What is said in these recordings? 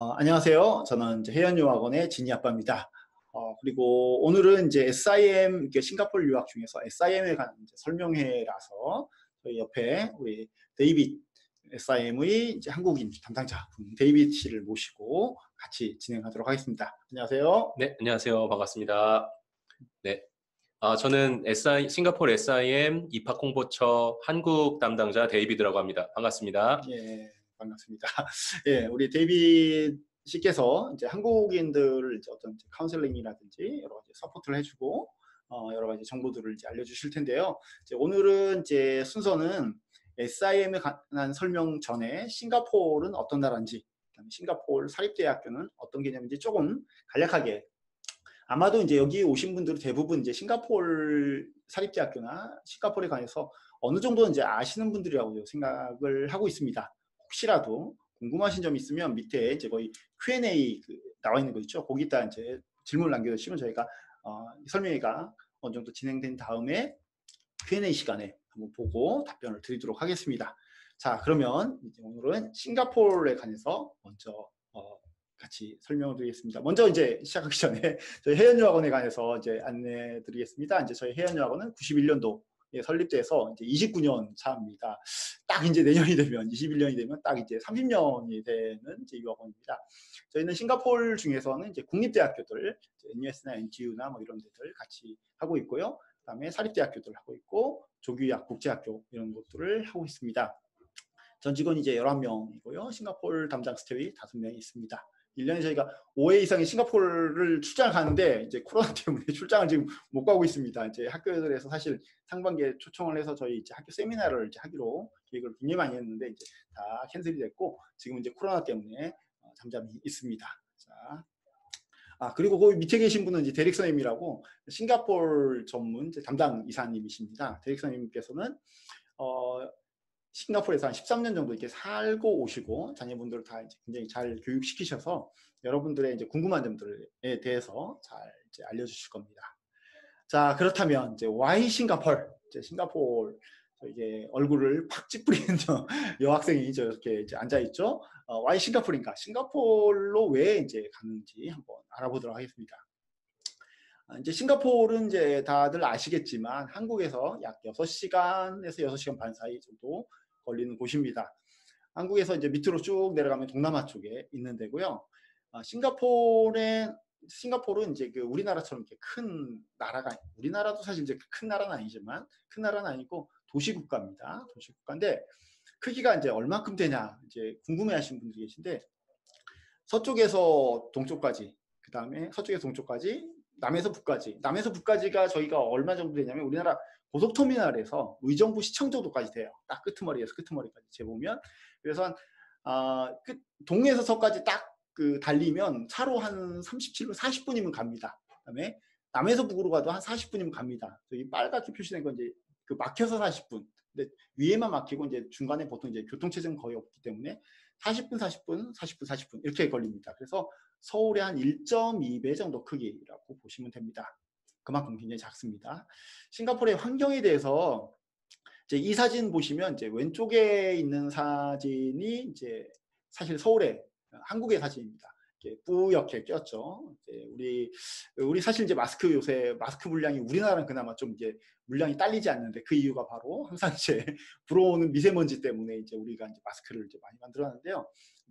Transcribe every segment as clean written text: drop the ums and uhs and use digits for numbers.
안녕하세요. 저는 이제 해연유학원의 진이 아빠입니다. 그리고 오늘은 이제 SIM, 이게 싱가포르 유학 중에서 SIM에 관한 이제 설명회라서 저희 옆에 우리 데이빗 SIM의 이제 한국인 담당자 데이빗 씨를 모시고 같이 진행하도록 하겠습니다. 안녕하세요. 네, 안녕하세요. 반갑습니다. 네. 저는 싱가포르 SIM 입학홍보처 한국 담당자 데이비드라고 합니다. 반갑습니다. 예, 반갑습니다. 예, 우리 데이빗 씨께서 이제 한국인들을 이제 어떤 카운셀링이라든지 여러 가지 서포트를 해주고 여러 가지 정보들을 이제 알려주실 텐데요. 이제 오늘은 이제 순서는 SIM에 관한 설명 전에 싱가포르는 어떤 나라인지, 그다음에 싱가포르 사립대학교는 어떤 개념인지 조금 간략하게, 아마도 이제 여기 오신 분들은 대부분 이제 싱가포르 사립대학교나 싱가포르에 관해서 어느 정도는 이제 아시는 분들이라고 생각을 하고 있습니다. 혹시라도 궁금하신 점이 있으면 밑에 이제 거의 Q&A 나와 있는 거 있죠. 거기다 이제 질문을 남겨주시면 저희가 설명회가 어느 정도 진행된 다음에 Q&A 시간에 한번 보고 답변을 드리도록 하겠습니다. 자, 그러면 이제 오늘은 싱가포르에 관해서 먼저 같이 설명을 드리겠습니다. 먼저 이제 시작하기 전에 저희 해연유학원에 관해서 이제 안내 드리겠습니다. 이제 저희 해연유학원은 91년도에 설립돼서 이제 29년 차입니다. 딱 이제 내년이 되면 21년이 되면 딱 이제 30년이 되는 이제 유학원입니다. 저희는 싱가포르 중에서는 이제 국립대학교들, NUS나 NTU나 뭐 이런 데들 같이 하고 있고요. 그다음에 사립대학교들 하고 있고 조규학 국제학교 이런 것들을 하고 있습니다. 전 직원이 이제 11명이고요. 싱가포르 담당 스텝이 5명이 있습니다. 1년에 저희가 5회 이상의 싱가포르를 출장을 가는데 이제 코로나 때문에 출장을 지금 못 가고 있습니다. 이제 학교들에서 사실 상반기에 초청을 해서 저희 이제 학교 세미나를 이제 하기로 계획을 굉장히 많이 했는데 이제 다 캔슬이 됐고 지금 이제 코로나 때문에 잠잠히 있습니다. 자, 그리고 거기 밑에 계신 분은 이제 데릭 선생님이라고 싱가포르 전문 담당 이사님이십니다. 데릭 선생님께서는 싱가포르에서 한 13년 정도 이렇게 살고 오시고 자녀분들을 다 이제 굉장히 잘 교육시키셔서 여러분들의 이제 궁금한 점들에 대해서 잘 이제 알려주실 겁니다. 자, 그렇다면 이제 why 싱가포르? 이제 싱가포르 이게 얼굴을 팍 찌푸리는 여학생이 저렇게 이제 앉아 있죠. why 싱가포르인가? 싱가포르로 왜 이제 갔는지 한번 알아보도록 하겠습니다. 이제 싱가포르는 이제 다들 아시겠지만 한국에서 약 6시간에서 6시간 반 사이 정도 걸리는 곳입니다. 한국에서 이제 밑으로 쭉 내려가면 동남아 쪽에 있는 데고요. 싱가포르는 이제 그 우리나라처럼 이렇게 큰 나라가, 우리나라도 사실 이제 큰 나라는 아니지만 큰 나라는 아니고 도시국가입니다. 도시국가인데 크기가 이제 얼마큼 되냐 이제 궁금해하시는 분들이 계신데 서쪽에서 동쪽까지, 그 다음에 서쪽에서 동쪽까지, 남에서 북까지. 남에서 북까지가 저희가 얼마 정도 되냐면 우리나라 고속터미널에서 의정부 시청 정도까지 돼요. 딱 끄트머리에서 끄트머리까지 재보면. 그래서 동에서 서까지 딱 달리면 차로 한 37분, 40분이면 갑니다. 그다음에 남에서 북으로 가도 한 40분이면 갑니다. 이 빨갛게 표시된 건 이제 막혀서 40분. 근데 위에만 막히고 이제 중간에 보통 이제 교통체증 거의 없기 때문에 40분, 40분, 40분, 40분 이렇게 걸립니다. 그래서 서울의 한 1.2배 정도 크기라고 보시면 됩니다. 그만큼 굉장히 작습니다. 싱가포르의 환경에 대해서 이제 이 사진 보시면 이제 왼쪽에 있는 사진이 이제 사실 서울의 한국의 사진입니다. 이렇게 뿌옇게 꼈죠. 이제 우리 사실 이제 요새 마스크 물량이 우리나라는 그나마 좀 이제 물량이 딸리지 않는데 그 이유가 바로 항상 이제 불어오는 미세먼지 때문에 이제 우리가 이제 마스크를 이제 많이 만들어놨는데요.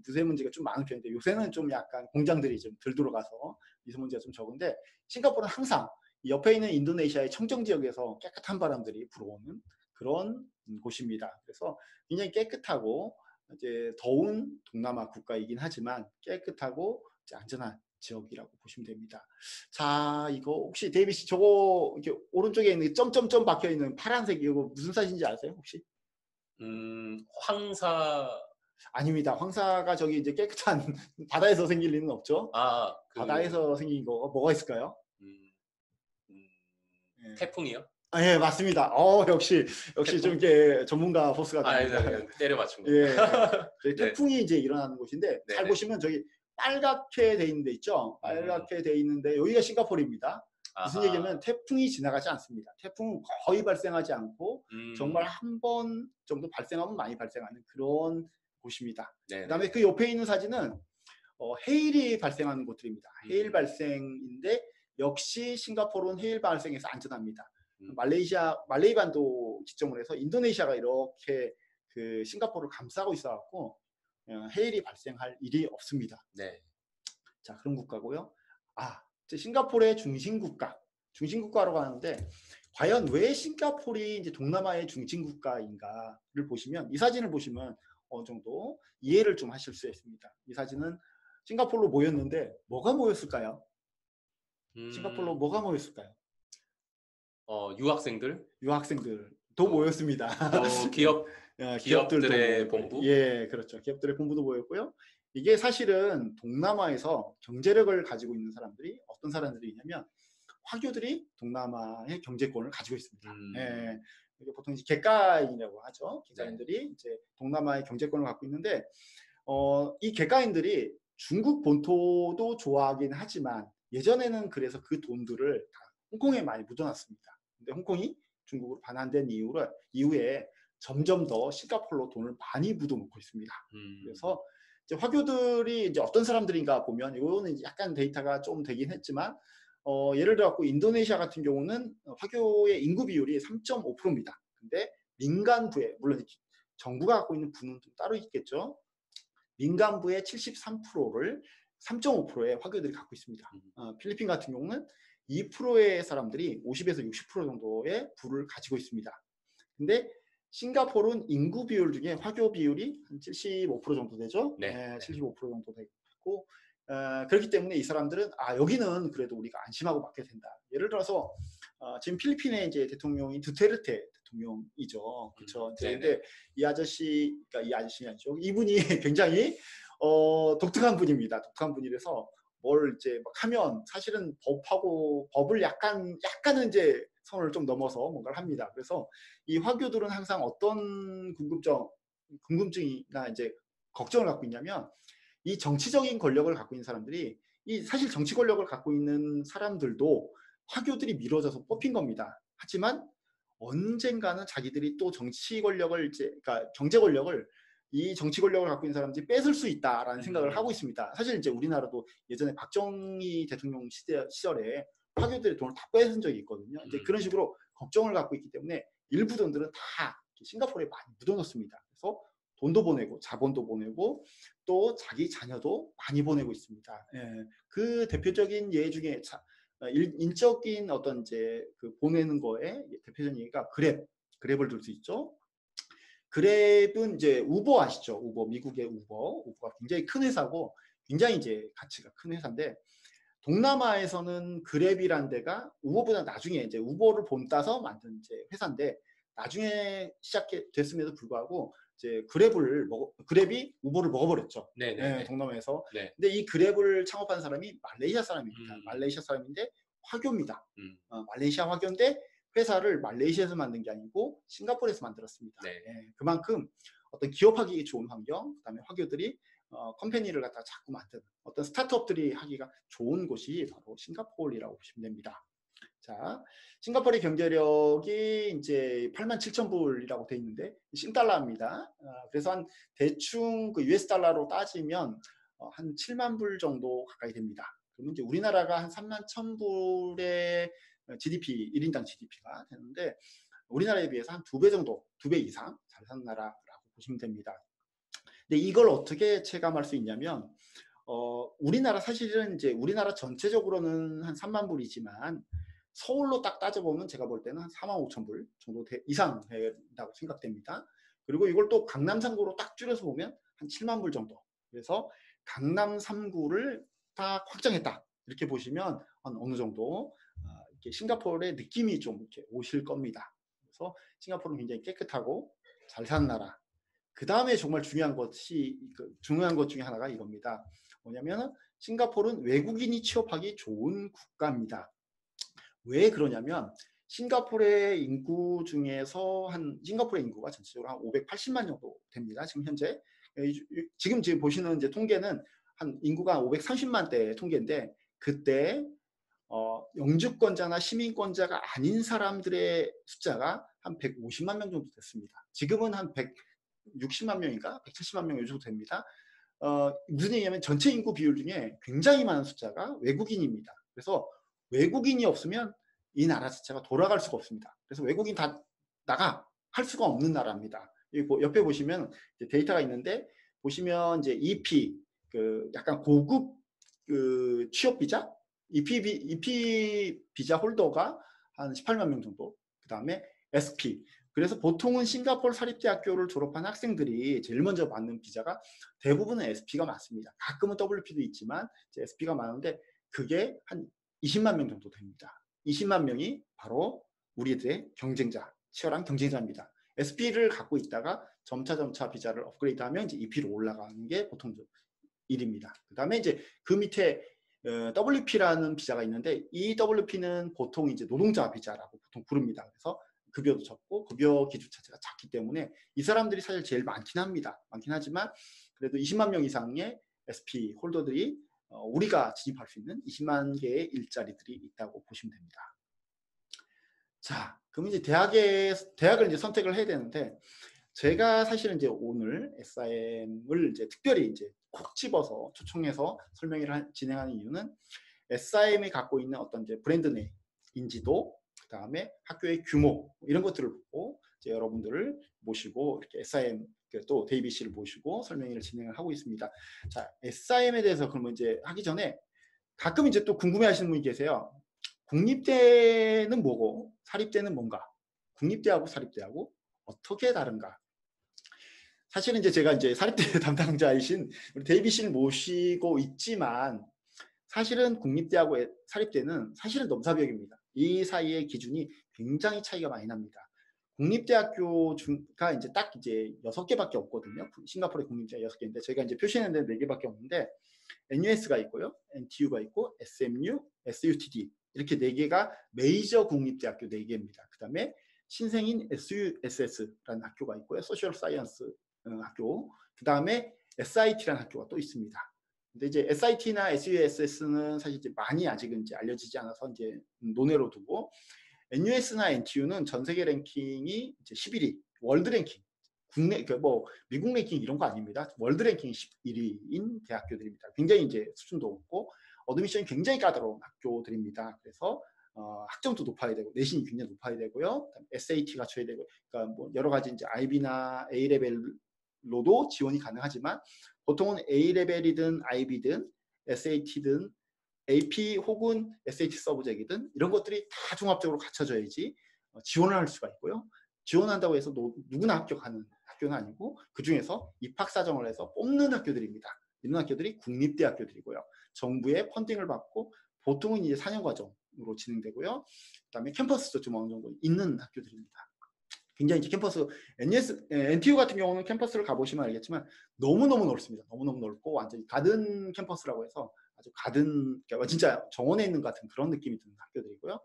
미세먼지가 좀 많은 편인데 요새는 좀 약간 공장들이 좀 덜 들어가서 미세먼지가 좀 적은데 싱가포르는 항상 옆에 있는 인도네시아의 청정 지역에서 깨끗한 바람들이 불어오는 그런 곳입니다. 그래서 굉장히 깨끗하고 이제 더운 동남아 국가이긴 하지만 깨끗하고 이제 안전한 지역이라고 보시면 됩니다. 자, 이거 혹시 데이비 씨 저거 이렇게 오른쪽에 있는 점점점 박혀 있는 파란색 이거 무슨 사진인지 아세요 혹시? 황사. 아닙니다. 황사가 저기 이제 깨끗한 바다에서 생길 리는 없죠. 바다에서 생긴 거 뭐가 있을까요? 태풍이요? 예, 맞습니다. 역시 태풍? 좀 이렇게 전문가 포스가 됩니다. 때려 맞춘 거예요. 예, 태풍이 이제 일어나는 곳인데 잘 보시면 저기 빨갛게 돼 있는 데 있죠. 빨갛게 돼 있는데 여기가 싱가포르입니다. 무슨 얘기냐면 태풍이 지나가지 않습니다. 태풍은 거의 발생하지 않고 정말 한 번 정도 발생하면 많이 발생하는 그런 곳입니다. 그다음에 그 옆에 있는 사진은 해일이 발생하는 곳들입니다. 해일 발생인데 역시 싱가포르는 해일 발생에서 안전합니다. 말레이반도 지점으로 해서 인도네시아가 이렇게 그 싱가포르를 감싸고 있어갖고 해일이 발생할 일이 없습니다. 네. 자, 그런 국가고요. 이제 싱가포르의 중심국가라고 하는데 과연 왜 싱가포르이 이제 동남아의 중심국가인가를 보시면 이 사진을 보시면 어느 정도 이해를 좀 하실 수 있습니다. 이 사진은 싱가포르로 모였는데 뭐가 모였을까요? 싱가포르로 뭐가 모였을까요? 유학생들도 모였습니다. 또 기업들의 본부? 예, 그렇죠. 기업들의 본부도 모였고요. 이게 사실은 동남아에서 경제력을 가지고 있는 사람들이 어떤 사람들이냐면 화교들이 동남아의 경제권을 가지고 있습니다. 예, 이게 보통 이제 객가인이라고 하죠. 객가인들이 이제 동남아의 경제권을 갖고 있는데 이 객가인들이 중국 본토도 좋아하긴 하지만 예전에는 그래서 그 돈들을 다 홍콩에 많이 묻어놨습니다. 근데 홍콩이 중국으로 반환된 이후에 점점 더 싱가포르로 돈을 많이 묻어놓고 있습니다. 그래서 이제 화교들이 이제 어떤 사람들인가 보면 이거는 약간 데이터가 좀 되긴 했지만 예를 들어 갖고 인도네시아 같은 경우는 화교의 인구 비율이 3.5%입니다. 근데 민간부에 물론 정부가 갖고 있는 부는 좀 따로 있겠죠. 민간부의 73%를 3.5%의 화교들이 갖고 있습니다. 필리핀 같은 경우는 2%의 사람들이 50에서 60% 정도의 부를 가지고 있습니다. 근데 싱가포르는 인구 비율 중에 화교 비율이 한 75% 정도 되죠. 네. 75% 정도 되고 그렇기 때문에 이 사람들은 여기는 그래도 우리가 안심하고 맡겨야 된다. 예를 들어서 지금 필리핀의 이제 대통령이 두테르테 대통령이죠. 그렇죠. 근데 이 아저씨가 이 아저씨가 아니죠. 이분이 굉장히 독특한 분입니다. 독특한 분이라서 뭘 이제 막 하면 사실은 법을 약간은 이제 선을 좀 넘어서 뭔가를 합니다. 그래서 이 화교들은 항상 어떤 궁금증이나 이제 걱정을 갖고 있냐면 이 정치적인 권력을 갖고 있는 사람들이 사실 정치 권력을 갖고 있는 사람들도 화교들이 밀어져서 뽑힌 겁니다. 하지만 언젠가는 자기들이 또 정치 권력을 그러니까 경제 권력을 이 정치 권력을 갖고 있는 사람들이 뺏을 수 있다라는 생각을 하고 있습니다. 사실 이제 우리나라도 예전에 박정희 대통령 시절에 화교들의 돈을 다 뺏은 적이 있거든요. 이제 그런 식으로 걱정을 갖고 있기 때문에 일부 돈들은 다 싱가포르에 많이 묻어놓습니다. 그래서 돈도 보내고 자본도 보내고 또 자기 자녀도 많이 보내고 있습니다. 예, 그 대표적인 예 중에 인적인 어떤 이제 그 보내는 거에 대표적인 예가 그랩을 들 수 있죠. 그랩은 이제 우버 아시죠? 우버, 미국의 우버가 굉장히 큰 회사고 굉장히 이제 가치가 큰 회사인데 동남아에서는 그랩이란 데가 우버보다 나중에 이제 우버를 본따서 만든 이제 회사인데 나중에 시작됐음에도 불구하고 이제 그랩이 우버를 먹어버렸죠. 네, 동남아에서. 네. 근데 이 그랩을 창업한 사람이 말레이시아 사람입니다. 말레이시아 사람인데 화교입니다. 말레이시아 화교인데 회사를 말레이시아에서 만든 게 아니고 싱가포르에서 만들었습니다. 네. 네, 그만큼 어떤 기업하기 좋은 환경, 그다음에 화교들이 컴퍼니를 갖다가 자꾸 만드는 어떤 스타트업들이 하기가 좋은 곳이 바로 싱가포르라고 보시면 됩니다. 자, 싱가포르의 경제력이 이제 87,000불이라고 돼 있는데 싱달러입니다. 그래서 한 대충 그 US 달러로 따지면 한 7만 불 정도 가까이 됩니다. 그러면 이제 우리나라가 한 31,000불의 GDP, 1인당 GDP가 되는데 우리나라에 비해서 한 2배 정도, 2배 이상 잘 사는 나라라고 보시면 됩니다. 근데 이걸 어떻게 체감할 수 있냐면 우리나라 사실은 이제 우리나라 전체적으로는 한 3만 불이지만 서울로 딱 따져보면 제가 볼 때는 한 4만 5천 불 정도 이상 된다고 생각됩니다. 그리고 이걸 또 강남 3구로 딱 줄여서 보면 한 7만 불 정도. 그래서 강남 3구를 딱 확장했다. 이렇게 보시면 어느 정도 이렇게 싱가포르의 느낌이 좀 이렇게 오실 겁니다. 그래서 싱가포르는 굉장히 깨끗하고 잘 사는 나라. 그 다음에 정말 중요한 것 중에 하나가 이겁니다. 뭐냐면 싱가포르는 외국인이 취업하기 좋은 국가입니다. 왜 그러냐면 싱가포르의 인구 중에서 싱가포르의 인구가 전체적으로 한 580만 정도 됩니다. 지금 현재 지금 보시는 이제 통계는 한 인구가 530만대 통계인데 그때 영주권자나 시민권자가 아닌 사람들의 숫자가 한 150만 명 정도 됐습니다. 지금은 한 160만 명인가 170만 명 정도 됩니다. 무슨 얘기냐면 전체 인구 비율 중에 굉장히 많은 숫자가 외국인입니다. 그래서 외국인이 없으면 이 나라 자체가 돌아갈 수가 없습니다. 그래서 외국인 다 나가 할 수가 없는 나라입니다. 여기 옆에 보시면 데이터가 있는데 보시면 이제 EP 그 약간 고급 그 취업 비자 EP 비자 홀더가 한 18만 명 정도. 그 다음에 SP. 그래서 보통은 싱가포르 사립대학교를 졸업한 학생들이 제일 먼저 받는 비자가 대부분은 SP가 많습니다. 가끔은 WP도 있지만 SP가 많은데 그게 한 20만 명 정도 됩니다. 20만 명이 바로 우리들의 경쟁자, 치열한 경쟁자입니다. SP를 갖고 있다가 점차 비자를 업그레이드하면 이제 EP로 올라가는 게 보통 일입니다. 그 다음에 이제 그 밑에 WP라는 비자가 있는데 이 WP는 보통 이제 노동자 비자라고 보통 부릅니다. 그래서 급여도 적고 급여 기준 자체가 작기 때문에 이 사람들이 사실 제일 많긴 합니다. 많긴 하지만 그래도 20만 명 이상의 SP 홀더들이 우리가 진입할 수 있는 20만 개의 일자리들이 있다고 보시면 됩니다. 자, 그럼 이제 대학을 이제 선택을 해야 되는데 제가 사실은 이제 오늘 SIM을 이제 특별히 이제 콕 집어서 초청해서 설명을 진행하는 이유는 SIM이 갖고 있는 어떤 이제 브랜드 네임, 인지도, 그 다음에 학교의 규모 이런 것들을 보고 이제 여러분들을 모시고 이렇게 SIM 또 데이비 씨를 모시고 설명회를 진행을 하고 있습니다. 자, SIM에 대해서 그러면 이제 하기 전에 가끔 이제 또 궁금해하시는 분이 계세요. 국립대는 뭐고 사립대는 뭔가? 국립대하고 사립대하고 어떻게 다른가? 사실은 이제 제가 이제 사립대 담당자이신 우리 데이비 씨를 모시고 있지만 사실은 국립대하고 사립대는 사실은 넘사벽입니다. 이 사이의 기준이 굉장히 차이가 많이 납니다. 국립대학교가 이제 딱 이제 6개밖에 없거든요. 싱가포르의 국립대학 6개인데 저희가 이제 표시했는데 4개밖에 없는데 NUS가 있고요. NTU가 있고 SMU, SUTD 이렇게 4개가 메이저 국립대학교 4개입니다. 그 다음에 신생인 SUSS라는 학교가 있고요. 소셜 사이언스 학교, 그 다음에 SIT라는 학교가 또 있습니다. 근데 이제 SIT나 SUSS는 사실 이제 많이 아직은 이제 알려지지 않아서 이제 논외로 두고 NUS나 NTU는 전 세계 랭킹이 이제 11위, 월드 랭킹, 국내 뭐 미국 랭킹 이런 거 아닙니다. 월드 랭킹 11위인 대학교들입니다. 굉장히 이제 수준도 높고 어드미션이 굉장히 까다로운 학교들입니다. 그래서 학점도 높아야 되고 내신이 굉장히 높아야 되고요. SAT 갖춰야 되고, 그러니까 뭐 여러 가지 이제 IB나 A 레벨로도 지원이 가능하지만 보통은 A 레벨이든 IB든 SAT든 AP 혹은 SAT 서브젝이든 이런 것들이 다 종합적으로 갖춰져야지 지원을 할 수가 있고요. 지원한다고 해서 누구나 합격하는 학교는 아니고 그 중에서 입학사정을 해서 뽑는 학교들입니다. 이런 학교들이 국립대학교들이고요. 정부의 펀딩을 받고 보통은 이제 4년 과정으로 진행되고요. 그다음에 캠퍼스도 좀 어느 정도 있는 학교들입니다. 굉장히 이제 캠퍼스, NTU 같은 경우는 캠퍼스를 가보시면 알겠지만 너무너무 넓습니다. 너무너무 넓고 완전히 가든 캠퍼스라고 해서 아주 가든, 그러니까 진짜 정원에 있는 것 같은 그런 느낌이 드는 학교들이고요.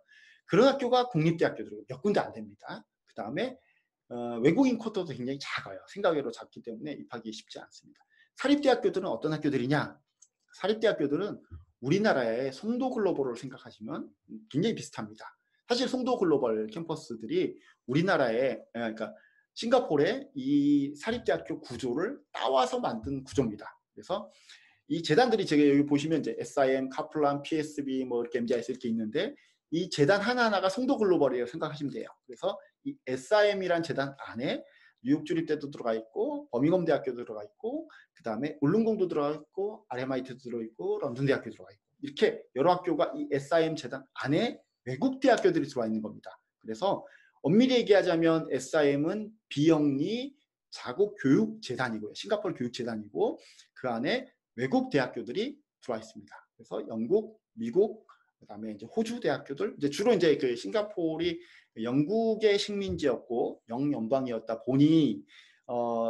그런 학교가 국립대학교들이고 몇 군데 안 됩니다. 그 다음에 외국인 쿼터도 굉장히 작아요. 생각외로 작기 때문에 입학이 쉽지 않습니다. 사립대학교들은 어떤 학교들이냐? 사립대학교들은 우리나라의 송도 글로벌을 생각하시면 굉장히 비슷합니다. 사실 송도 글로벌 캠퍼스들이 우리나라의, 그러니까 싱가포르의 이 사립대학교 구조를 따와서 만든 구조입니다. 그래서 이 재단들이 제가 여기 보시면 이제 SIM, 카플란, PSB 뭐 이렇게 MGIS 이렇게 있는데 이 재단 하나하나가 송도 글로벌이라고 생각하시면 돼요. 그래서 이 SIM이란 재단 안에 뉴욕 주립대도 들어가 있고 버밍엄 대학교도 들어가 있고 그 다음에 울릉공도 들어가 있고 RMIT도 들어있고 런던 대학교 들어가 있고 이렇게 여러 학교가 이 SIM 재단 안에 외국 대학교들이 들어와 있는 겁니다. 그래서 엄밀히 얘기하자면 SIM은 비영리 자국 교육 재단이고요. 싱가포르 교육 재단이고 그 안에 외국 대학교들이 들어와 있습니다. 그래서 영국, 미국, 그다음에 이제 호주 대학교들, 이제 주로 이제 그 싱가포르이 영국의 식민지였고 영연방이었다 보니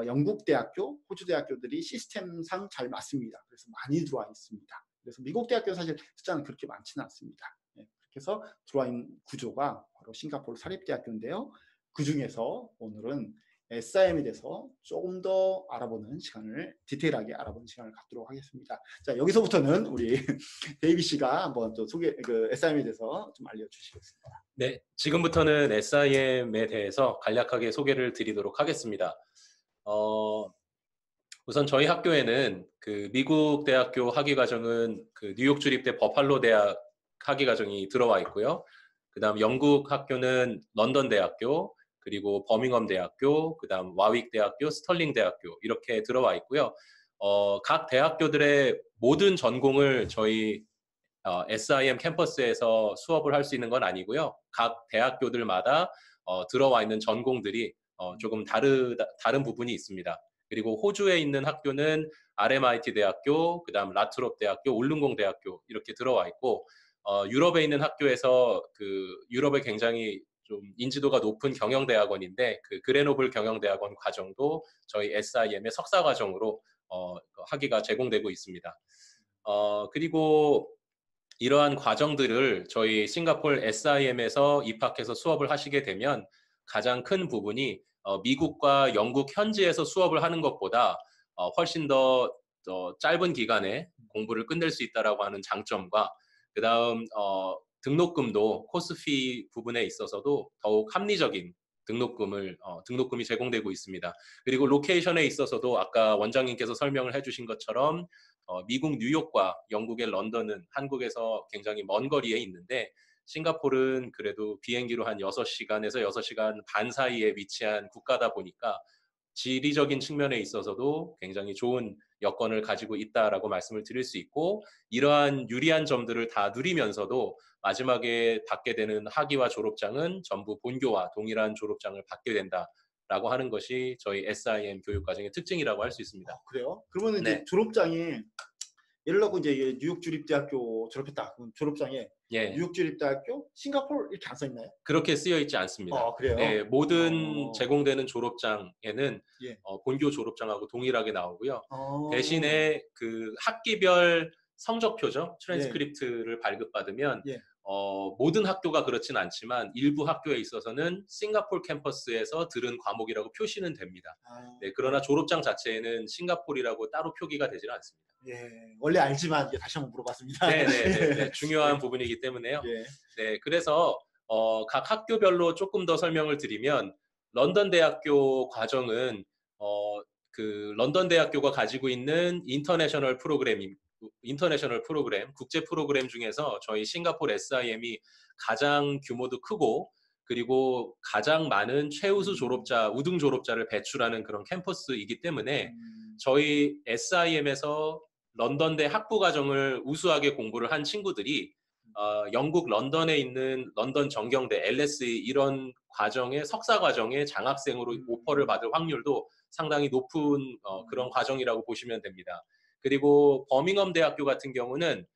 영국 대학교, 호주 대학교들이 시스템상 잘 맞습니다. 그래서 많이 들어와 있습니다. 그래서 미국 대학교 사실 숫자는 그렇게 많지는 않습니다. 네, 그렇게 해서 들어와 있는 구조가 바로 싱가포르 사립대학교인데요. 그 중에서 오늘은 SIM에 대해서 조금 더 알아보는 시간을, 디테일하게 알아보는 시간을 갖도록 하겠습니다. 자, 여기서부터는 우리 데이비 씨가 한번 또 SIM에 대해서 좀 알려주시겠습니다. 네, 지금부터는 SIM에 대해서 간략하게 소개를 드리도록 하겠습니다. 우선 저희 학교에는 그 미국 대학교 학위 과정은 그 뉴욕 주립대 버팔로 대학 학위 과정이 들어와 있고요. 그다음 영국 학교는 런던 대학교, 그리고 버밍엄 대학교, 그다음 와윅 대학교, 스털링 대학교 이렇게 들어와 있고요. 각 대학교들의 모든 전공을 저희 SIM 캠퍼스에서 수업을 할 수 있는 건 아니고요. 각 대학교들마다 들어와 있는 전공들이 조금 다른 부분이 있습니다. 그리고 호주에 있는 학교는 RMIT 대학교, 그다음 라트롭 대학교, 울릉공 대학교 이렇게 들어와 있고 유럽에 있는 학교에서 그 유럽에 굉장히 좀 인지도가 높은 경영대학원인데 그 그레노블 경영대학원 과정도 저희 SIM의 석사 과정으로 학위가 제공되고 있습니다. 그리고 이러한 과정들을 저희 싱가포르 SIM에서 입학해서 수업을 하시게 되면 가장 큰 부분이 미국과 영국 현지에서 수업을 하는 것보다 훨씬 더 짧은 기간에 공부를 끝낼 수 있다라고 하는 장점과 그다음 등록금도 코스피 부분에 있어서도 더욱 합리적인 등록금이 제공되고 있습니다. 그리고 로케이션에 있어서도 아까 원장님께서 설명을 해주신 것처럼 미국 뉴욕과 영국의 런던은 한국에서 굉장히 먼 거리에 있는데 싱가포르는 그래도 비행기로 한 6시간에서 6시간 반 사이에 위치한 국가다 보니까 지리적인 측면에 있어서도 굉장히 좋은 여건을 가지고 있다라고 말씀을 드릴 수 있고 이러한 유리한 점들을 다 누리면서도 마지막에 받게 되는 학위와 졸업장은 전부 본교와 동일한 졸업장을 받게 된다라고 하는 것이 저희 SIM 교육과정의 특징이라고 할 수 있습니다. 그래요? 그러면 이제 네. 졸업장이 예를 들어 이제 뉴욕 주립대학교 졸업했다. 그럼 졸업장에 예. 뉴욕 주립대학교 싱가포르 이렇게 안 써 있나요? 그렇게 쓰여 있지 않습니다. 그래요? 네, 모든 제공되는 졸업장에는 예. 본교 졸업장하고 동일하게 나오고요. 어. 대신에 그 학기별 성적표죠. 예. 트랜스크립트를 발급받으면 예. 모든 학교가 그렇진 않지만 일부 학교에 있어서는 싱가포르 캠퍼스에서 들은 과목이라고 표시는 됩니다. 네, 그러나 졸업장 자체에는 싱가포르라고 따로 표기가 되지는 않습니다. 예, 원래 알지만 이제 다시 한번 물어봤습니다. 네, 중요한 부분이기 때문에요. 예. 네, 그래서 각 학교별로 조금 더 설명을 드리면 런던 대학교 과정은 그 런던 대학교가 가지고 있는 인터내셔널 프로그램, 국제 프로그램 중에서 저희 싱가포르 SIM이 가장 규모도 크고 그리고 가장 많은 최우수 졸업자, 우등 졸업자를 배출하는 그런 캠퍼스이기 때문에 저희 SIM에서 런던대 학부 과정을 우수하게 공부를 한 친구들이 영국 런던에 있는 런던 정경대, LSE 이런 과정의 석사 과정의 장학생으로 오퍼를 받을 확률도 상당히 높은 그런 과정이라고 보시면 됩니다. 그리고 버밍엄 대학교 같은 경우는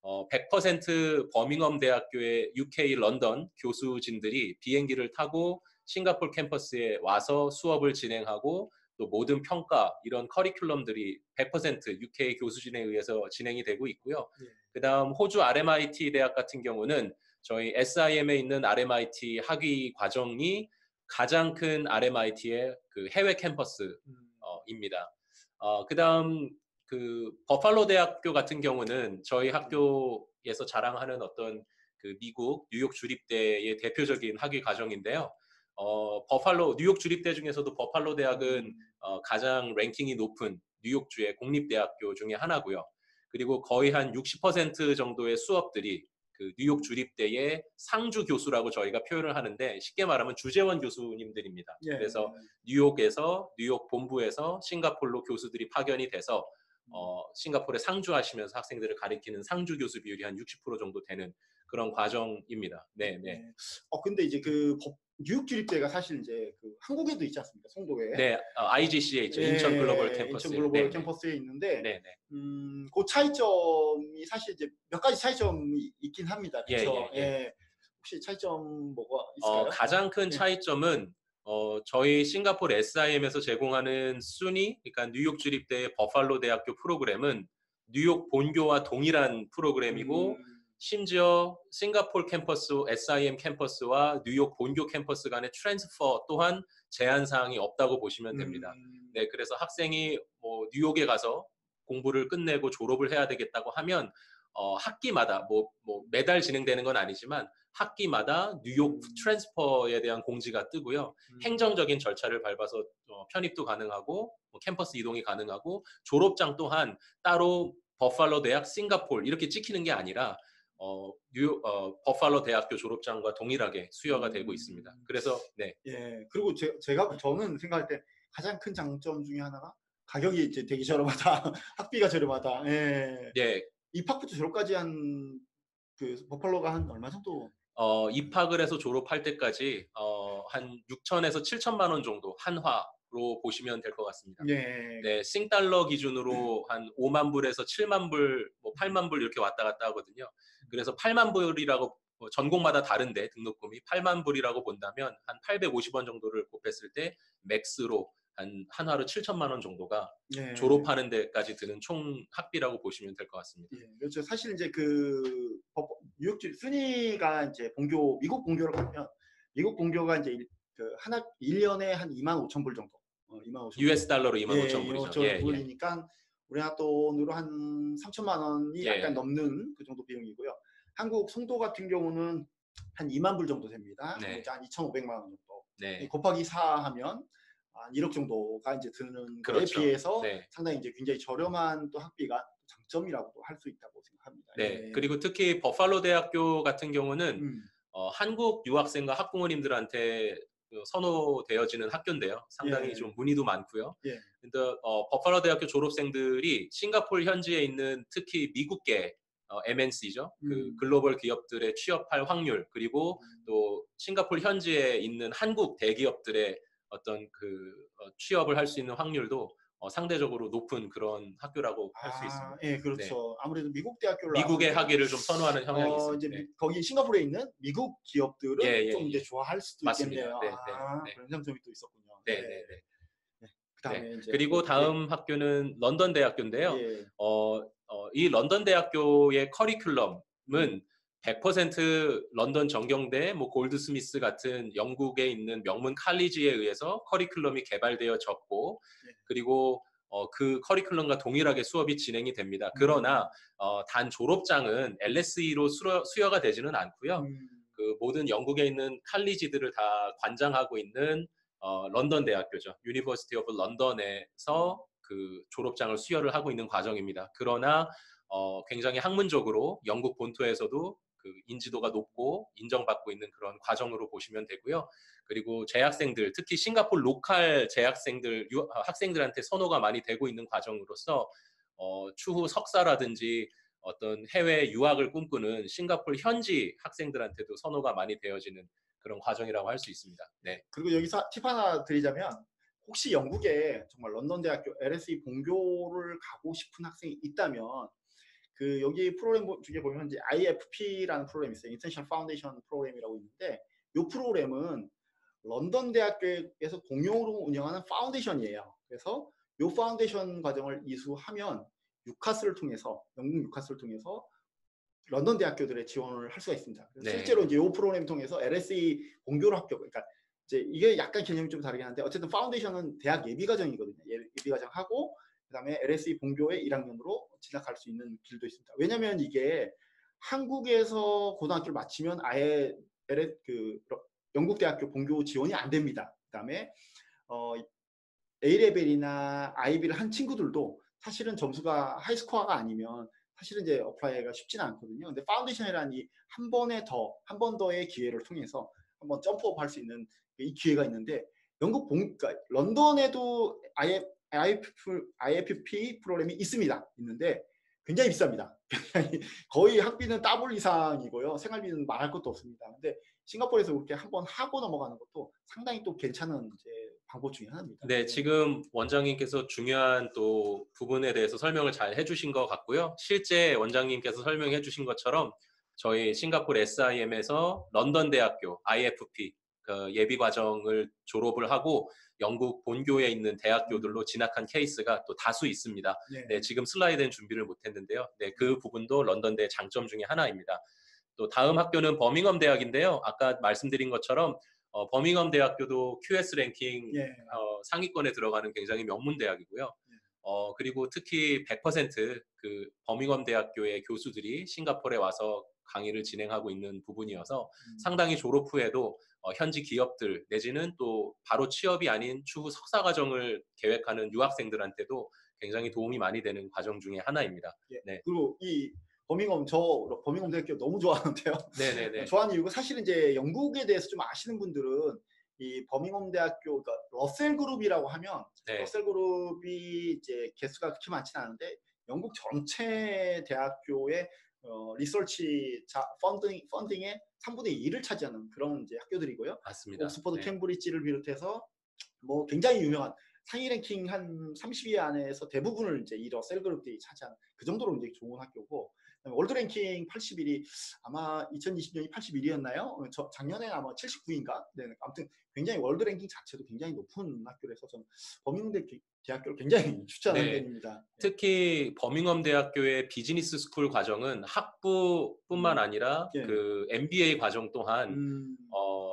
100% 버밍엄 대학교의 UK 런던 교수진들이 비행기를 타고 싱가포르 캠퍼스에 와서 수업을 진행하고 또 모든 평가 이런 커리큘럼들이 100% UK 교수진에 의해서 진행이 되고 있고요. 그다음 호주 RMIT 대학 같은 경우는 저희 SIM에 있는 RMIT 학위 과정이 가장 큰 RMIT의 그 해외 캠퍼스입니다. 그다음 그 버팔로 대학교 같은 경우는 저희 학교에서 자랑하는 어떤 그 미국 뉴욕 주립대의 대표적인 학위 과정인데요. 뉴욕 주립대 중에서도 버팔로 대학은 가장 랭킹이 높은 뉴욕주의 공립대학교 중에 하나고요. 그리고 거의 한 60% 정도의 수업들이 그 뉴욕 주립대의 상주 교수라고 저희가 표현을 하는데 쉽게 말하면 주재원 교수님들입니다. 그래서 뉴욕 본부에서 싱가포르로 교수들이 파견이 돼서 싱가포르에 상주하시면서 학생들을 가리키는 상주 교수 비율이 한 60% 정도 되는 그런 과정입니다. 네. 근데 이제 뉴욕 주립대가 사실 이제 그 한국에도 있지 않습니까? 송도에. 네, IGC에 있죠. 인천 글로벌 캠퍼스. 인천 글로벌 캠퍼스에 있는데, 네. 그 차이점이 사실 이제 몇 가지 차이점이 있긴 합니다. 그렇죠? 혹시 차이점 뭐가 있을까요? 가장 큰 차이점은 저희 싱가포르 SIM에서 제공하는 그러니까 뉴욕 주립대의 버팔로 대학교 프로그램은 뉴욕 본교와 동일한 프로그램이고 심지어 싱가포르 캠퍼스, SIM 캠퍼스와 뉴욕 본교 캠퍼스 간의 트랜스퍼 또한 제한 사항이 없다고 보시면 됩니다. 네, 그래서 학생이 뭐 뉴욕에 가서 공부를 끝내고 졸업을 해야 되겠다고 하면 학기마다 뭐 매달 진행되는 건 아니지만 학기마다 뉴욕 트랜스퍼에 대한 공지가 뜨고요. 행정적인 절차를 밟아서 편입도 가능하고 캠퍼스 이동이 가능하고 졸업장 또한 따로 버팔로 대학, 싱가폴 이렇게 찍히는 게 아니라 버팔로 대학교 졸업장과 동일하게 수여가 되고 있습니다. 그래서 네. 예. 그리고 저는 생각할 때 가장 큰 장점 중에 하나가 가격이 이제 되게 저렴하다. 학비가 저렴하다. 예. 네. 입학부터 졸업까지 한 그 버팔로가 한 얼마 정도? 입학을 해서 졸업할 때까지 한 6천에서 7천만 원 정도 한화로 보시면 될 것 같습니다. 예. 네, 싱달러 기준으로 한 5만 불에서 7만 불, 뭐 8만 불 이렇게 왔다 갔다 하거든요. 그래서 8만 불이라고 전공마다 다른데 등록금이 8만 불이라고 본다면 한 850원 정도를 곱했을 때 맥스로 한화로 7천만 원 정도가 예. 졸업하는 데까지 드는 총 학비라고 보시면 될 것 같습니다. 예. 그렇죠. 사실 이제 뉴욕 순위가 이제 미국 본교를 가면 미국 본교가 이제 그 1년에 한 2만 5천 불 정도. 2만 5천 US 달러로 2만 예, 5천 불이죠. 5천 불이니까 우리나라 돈으로 한 3천만 원이 약간 넘는 그 정도 비용이고요. 한국 송도 같은 경우는 한 2만 불 정도 됩니다. 네. 한 2,500만 원 정도. 네. 곱하기 4 하면 한 1억 정도가 이제 드는 거에 그렇죠. 비해서 네. 상당히 이제 굉장히 저렴한 또 학비가 장점이라고도 할 수 있다고 생각합니다. 네. 예. 그리고 특히 버팔로 대학교 같은 경우는 한국 유학생과 학부모님들한테 선호되어지는 학교인데요. 상당히 예. 좀 문의도 많고요. 예. 근데 버팔로 대학교 졸업생들이 싱가포르 현지에 있는 특히 미국계 MNC죠. 그 글로벌 기업들의 취업할 확률 그리고 또 싱가포르 현지에 있는 한국 대기업들의 어떤 취업을 할 수 있는 확률도 상대적으로 높은 그런 학교라고 할 수 있습니다. 예, 그렇죠. 네. 아무래도 미국 대학교를 미국의 학위를 좀 선호하는 성향이 있습니다. 이제 거기 싱가포르에 있는 미국 기업들은 좀 이제 좋아할 수도 맞습니다. 있겠네요. 네. 그런 장점이 또 있었군요. 네. 그다음에 이제 그리고 다음 학교는 런던 대학교인데요. 예. 이 런던 대학교의 커리큘럼은 100% 런던 정경대, 골드스미스 같은 영국에 있는 명문 칼리지에 의해서 커리큘럼이 개발되어졌고, 그리고 그 커리큘럼과 동일하게 수업이 진행이 됩니다. 그러나 단 졸업장은 LSE로 수여가 되지는 않고요. 그 모든 영국에 있는 칼리지들을 다 관장하고 있는 런던 대학교죠. 유니버시티 오브 런던에서 그 졸업장을 수여를 하고 있는 과정입니다. 그러나 굉장히 학문적으로 영국 본토에서도 그 인지도가 높고 인정받고 있는 그런 과정으로 보시면 되고요. 그리고 재학생들, 특히 싱가포르 로컬 재학생들, 학생들한테 선호가 많이 되고 있는 과정으로서 추후 석사라든지 어떤 해외 유학을 꿈꾸는 싱가포르 현지 학생들한테도 선호가 많이 되어지는 그런 과정이라고 할 수 있습니다. 네. 그리고 여기서 팁 하나 드리자면 혹시 영국에 정말 런던 대학교 LSE 본교를 가고 싶은 학생이 있다면 그 여기 프로그램 중에 보면 이제 IFP라는 프로그램이 있어요. International Foundation 프로그램이라고 있는데 이 프로그램은 런던 대학교에서 공용으로 운영하는 파운데이션이에요. 그래서 이 파운데이션 과정을 이수하면 영국 유카스를 통해서 런던 대학교들의 지원을 할 수가 있습니다. 네. 실제로 이제 이 프로그램 통해서 LSE 본교로 합격, 그러니까 이제 이게 약간 개념이 좀 다르긴 한데 어쨌든 파운데이션은 대학 예비과정이거든요. 예비과정 하고 그다음에 LSE 본교의 1학년으로 진학할 수 있는 길도 있습니다. 왜냐하면 이게 한국에서 고등학교를 마치면 아예 영국 대학교 본교 지원이 안 됩니다. 그다음에 A레벨이나 IB를 한 친구들도 사실은 점수가 하이스코어가 아니면 사실은 이제 어플라이가 쉽지는 않거든요. 근데 파운데이션이라는 이 한 번 더의 기회를 통해서 한번 점프업 할 수 있는 이 기회가 있는데 그러니까 런던에도 IFP 프로그램이 있는데 굉장히 비쌉니다. 거의 학비는 더블 이상이고요. 생활비는 말할 것도 없습니다. 근데 싱가포르에서 그렇게 한번 하고 넘어가는 것도 상당히 또 괜찮은 이제 방법 중에 하나입니다. 네, 지금 원장님께서 중요한 또 부분에 대해서 설명을 잘 해주신 것 같고요. 실제 원장님께서 설명해 주신 것처럼 저희 싱가포르 SIM에서 런던 대학교 IFP 그 예비 과정을 졸업을 하고 영국 본교에 있는 대학교들로 진학한 케이스가 또 다수 있습니다. 네, 지금 슬라이드는 준비를 못했는데요. 네, 그 부분도 런던대의 장점 중에 하나입니다. 또 다음 학교는 버밍엄 대학인데요. 아까 말씀드린 것처럼 버밍엄 대학교도 QS 랭킹 상위권에 들어가는 굉장히 명문 대학이고요. 그리고 특히 100%그 버밍엄 대학교의 교수들이 싱가포르에 와서 강의를 진행하고 있는 부분이어서 상당히 졸업 후에도 현지 기업들 내지는 또 바로 취업이 아닌 추후 석사 과정을 계획하는 유학생들한테도 굉장히 도움이 많이 되는 과정 중에 하나입니다. 예. 네. 그리고 이 버밍엄 대학교 너무 좋아하는데요. 네네네. 좋아하는 이유가 사실 이제 영국에 대해서 좀 아시는 분들은 이 버밍엄 대학교, 그러니까 러셀 그룹이라고 하면 네. 러셀 그룹이 이제 개수가 그렇게 많지는 않은데 영국 전체 대학교의 리서치 펀딩의 3분의 2를 차지하는 그런 이제 학교들이고요. 맞습니다. 옥스퍼드, 네. 캠브리지를 비롯해서 뭐 굉장히 유명한 상위 랭킹 한 30위 안에서 대부분을 이제 이 러셀 그룹들이 차지하는 그 정도로 이제 좋은 학교고, 월드 랭킹 81위, 아마 2020년이 81위였나요? 작년에 아마 79위인가? 네, 아무튼 굉장히 월드 랭킹 자체도 굉장히 높은 학교라서 저는 버밍엄 대학교를 굉장히 추천하는 네. 편입니다. 특히 버밍엄 대학교의 비즈니스 스쿨 과정은 학부뿐만 아니라 예. 그 MBA 과정 또한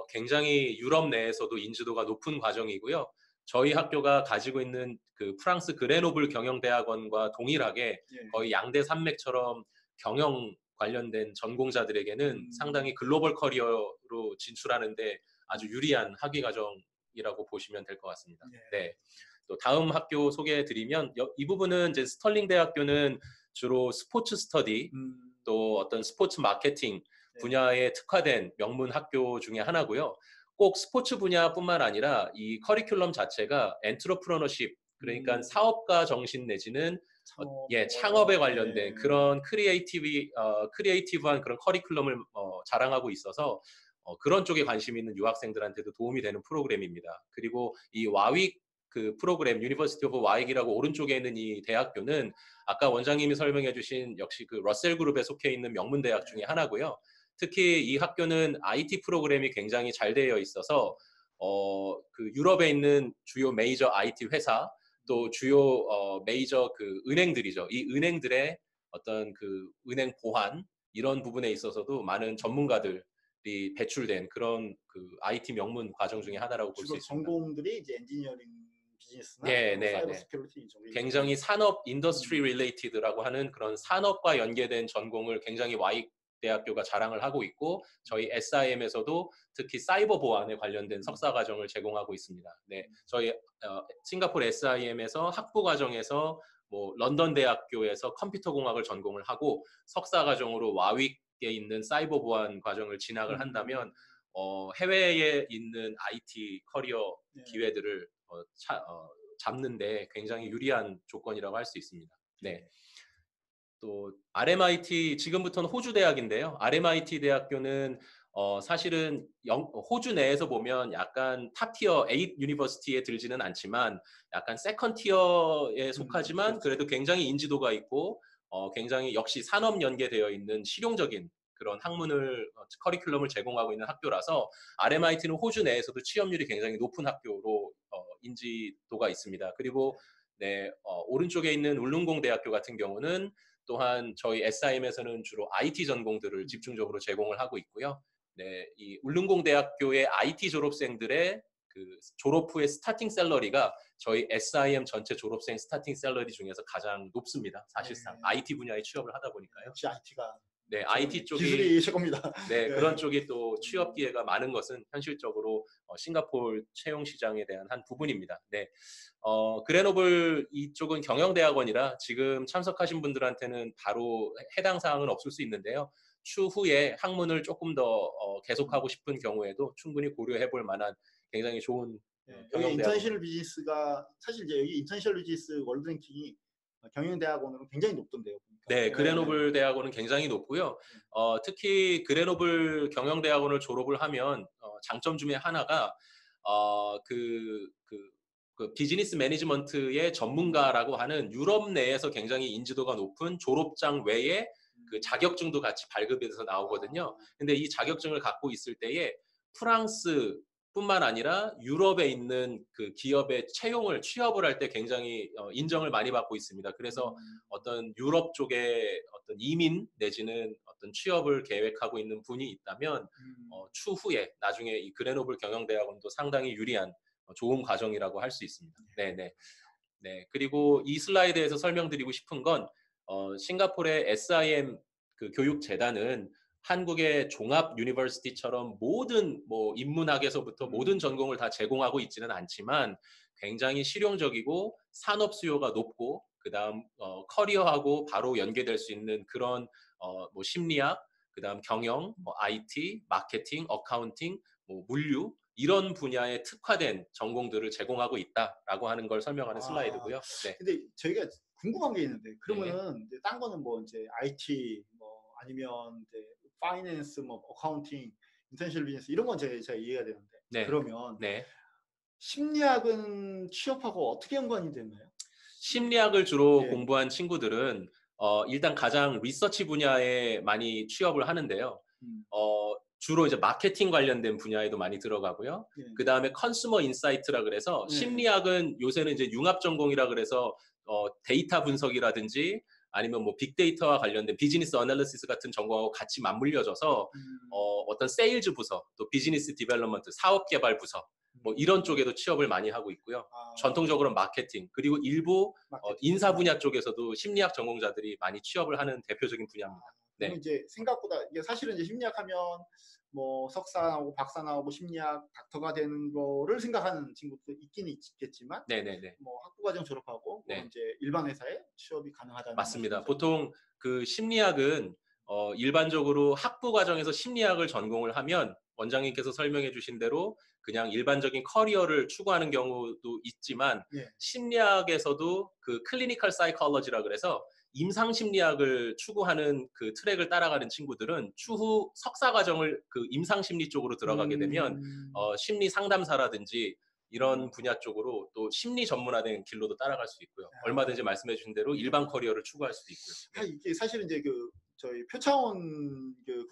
굉장히 유럽 내에서도 인지도가 높은 과정이고요. 저희 학교가 가지고 있는 그 프랑스 그레노블 경영대학원과 동일하게 예. 거의 양대 산맥처럼 경영 관련된 전공자들에게는 상당히 글로벌 커리어로 진출하는데 아주 유리한 학위 과정이라고 보시면 될 것 같습니다. 예. 네. 또 다음 학교 소개해 드리면 이 부분은 이제 스털링 대학교는 주로 스포츠 스터디 또 어떤 스포츠 마케팅 분야에 특화된 명문 학교 중에 하나고요. 꼭 스포츠 분야뿐만 아니라 이 커리큘럼 자체가 엔트러프러너십, 그러니까 사업가 정신 내지는 창업에 관련된 그런 크리에이티브한 그런 커리큘럼을 자랑하고 있어서 그런 쪽에 관심 있는 유학생들한테도 도움이 되는 프로그램입니다. 그리고 이 와윅 그 프로그램 유니버시티 오브 와익이라고 오른쪽에 있는 이 대학교는 아까 원장님이 설명해 주신 역시 그 러셀 그룹에 속해 있는 명문 대학 중에 하나고요. 특히 이 학교는 IT 프로그램이 굉장히 잘 되어 있어서 그 유럽에 있는 주요 메이저 IT 회사 또 주요 메이저 그 은행들이죠. 이 은행들의 어떤 그 은행 보안 이런 부분에 있어서도 많은 전문가들이 배출된 그런 그 IT 명문 과정 중에 하나라고 볼 수 주로 있습니다. 전공들이 이제 엔지니어링 비즈니스나 네, 네, 사이버 네. 시큐리티 이쪽 굉장히 산업 인더스트리 릴레이티드라고 하는 그런 산업과 연계된 전공을 굉장히 와익 대학교가 자랑을 하고 있고 저희 SIM에서도 특히 사이버 보안에 관련된 석사 과정을 제공하고 있습니다. 네, 저희 싱가포르 SIM에서 학부 과정에서 뭐 런던 대학교에서 컴퓨터 공학을 전공을 하고 석사 과정으로 와윅에 있는 사이버 보안 과정을 진학을 한다면 해외에 있는 IT 커리어 기회들을 잡는데 굉장히 유리한 조건이라고 할 수 있습니다. 네. 또 RMIT 지금부터는 호주 대학인데요. RMIT 대학교는 사실은 호주 내에서 보면 약간 탑티어 8 유니버시티에 들지는 않지만 약간 세컨 티어에 속하지만 그래도 굉장히 인지도가 있고 굉장히 역시 산업 연계되어 있는 실용적인 그런 학문을 커리큘럼을 제공하고 있는 학교라서 RMIT는 호주 내에서도 취업률이 굉장히 높은 학교로 인지도가 있습니다. 그리고 네, 오른쪽에 있는 울릉공 대학교 같은 경우는 또한 저희 SIM에서는 주로 IT 전공들을 집중적으로 제공을 하고 있고요. 네, 이 울릉공 대학교의 IT 졸업생들의 그 졸업 후의 스타팅 샐러리가 저희 SIM 전체 졸업생 스타팅 샐러리 중에서 가장 높습니다. 사실상 IT 분야에 취업을 하다 보니까요. 역시 IT가 네, IT 쪽이 기술이 최고입니다. 네, 그런 쪽이 또 취업 기회가 많은 것은 현실적으로 싱가포르 채용 시장에 대한 한 부분입니다. 네, 그레노블 이쪽은 경영대학원이라 지금 참석하신 분들한테는 바로 해당 사항은 없을 수 있는데요. 추후에 학문을 조금 더 계속하고 싶은 경우에도 충분히 고려해 볼 만한 굉장히 좋은 여기 경영대학원. 인터내셔널 비즈니스가 사실 이제 여기 인터내셔널 비즈니스 월드 랭킹이 경영대학원으로 굉장히 높던데요. 보니까. 네, 그레노블 대학원은 굉장히 높고요. 특히 그레노블 경영대학원을 졸업을 하면 장점 중에 하나가 그 비즈니스 매니지먼트의 전문가라고 하는 유럽 내에서 굉장히 인지도가 높은 졸업장 외에 그 자격증도 같이 발급해서 나오거든요. 근데 이 자격증을 갖고 있을 때에 프랑스뿐만 아니라 유럽에 있는 그 기업의 취업을 할 때 굉장히 인정을 많이 받고 있습니다. 그래서 어떤 유럽 쪽에 어떤 이민 내지는 어떤 취업을 계획하고 있는 분이 있다면 추후에 나중에 이 그레노블 경영대학원도 상당히 유리한 좋은 과정이라고 할 수 있습니다. 네네. 네. 그리고 이 슬라이드에서 설명드리고 싶은 건 싱가포르의 SIM 그 교육재단은 한국의 종합 유니버시티처럼 모든 뭐 인문학에서부터 모든 전공을 다 제공하고 있지는 않지만 굉장히 실용적이고 산업 수요가 높고 그다음 커리어하고 바로 연계될 수 있는 그런 뭐 심리학, 그다음 경영, 뭐 IT, 마케팅, 어카운팅, 뭐 물류 이런 분야에 특화된 전공들을 제공하고 있다라고 하는 걸 설명하는 아, 슬라이드고요. 네. 근데 저희가 궁금한 게 있는데 네. 그러면은 이제 딴 거는 뭐 이제 IT 뭐 아니면 이제 파이낸스 뭐 어카운팅 인터내셔널 비즈니스 이런 건 제가 이해가 되는데 네. 그러면 네. 심리학은 취업하고 어떻게 연관이 되나요? 심리학을 주로 예. 공부한 친구들은 일단 가장 리서치 분야에 많이 취업을 하는데요. 음. 주로 이제 마케팅 관련된 분야에도 많이 들어가고요. 예. 그 다음에 컨슈머 인사이트라 그래서 예. 심리학은 요새는 이제 융합 전공이라 그래서 데이터 분석이라든지 아니면 뭐 빅데이터와 관련된 비즈니스 어널리시스 같은 전공하고 같이 맞물려져서 어떤 세일즈 부서, 또 비즈니스 디벨롭먼트, 사업 개발 부서 뭐 이런 쪽에도 취업을 많이 하고 있고요. 아, 전통적으로 마케팅, 그리고 일부 마케팅. 인사 분야 쪽에서도 심리학 전공자들이 많이 취업을 하는 대표적인 분야입니다. 그러면 네. 이제 생각보다 이게 사실은 이제 심리학 하면 뭐 석사 나오고 박사 나오고 심리학 닥터가 되는 거를 생각하는 친구도 있기는 있겠지만 네네네. 뭐 학부과정 졸업하고 뭐 네. 이제 일반 회사에 취업이 가능하다는 맞습니다. 말씀이죠. 보통 그 심리학은 일반적으로 학부 과정에서 심리학을 전공을 하면 원장님께서 설명해 주신 대로 그냥 일반적인 커리어를 추구하는 경우도 있지만 예. 심리학에서도 그 클리니컬 사이콜러지라 그래서 임상 심리학을 추구하는 그 트랙을 따라가는 친구들은 추후 석사 과정을 그 임상 심리 쪽으로 들어가게 되면 심리 상담사라든지 이런 분야 쪽으로 또 심리 전문화된 길로도 따라갈 수 있고요. 얼마든지 말씀해 주신 대로 일반 커리어를 추구할 수도 있고요. 네. 이게 사실은 이제 그 저희 표창원 그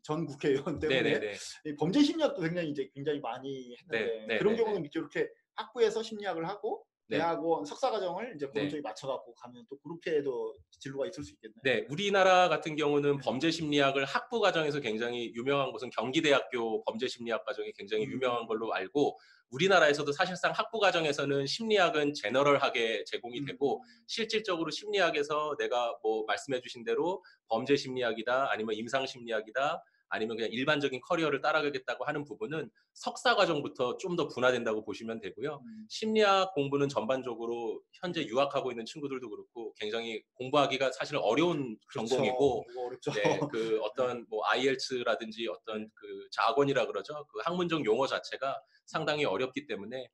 전 국회의원 때문에 네네네. 이 범죄 심리학도 굉장히 많이 네, 했는데 네, 그런 네, 네. 경우는 이렇게 학부에서 심리학을 하고 네. 대학원 석사 과정을 이제 그런 네. 쪽에 맞춰갖고 가면 또 그렇게도 진로가 있을 수 있겠네요. 네, 우리나라 같은 경우는 범죄 심리학을 학부 과정에서 굉장히 유명한 곳은 경기대학교 범죄 심리학 과정이 굉장히 유명한 걸로 알고 우리나라에서도 사실상 학부 과정에서는 심리학은 제너럴하게 제공이 되고 실질적으로 심리학에서 내가 뭐 말씀해 주신 대로 범죄 심리학이다 아니면 임상 심리학이다 아니면 그냥 일반적인 커리어를 따라가겠다고 하는 부분은 석사 과정부터 좀 더 분화된다고 보시면 되고요. 심리학 공부는 전반적으로 현재 유학하고 있는 친구들도 그렇고 굉장히 공부하기가 사실 어려운 그렇죠. 전공이고 이거 어렵죠. 네, 그 어떤 뭐 IELTS라든지 어떤 그 자본이라 그러죠. 그 학문적 용어 자체가 상당히 어렵기 때문에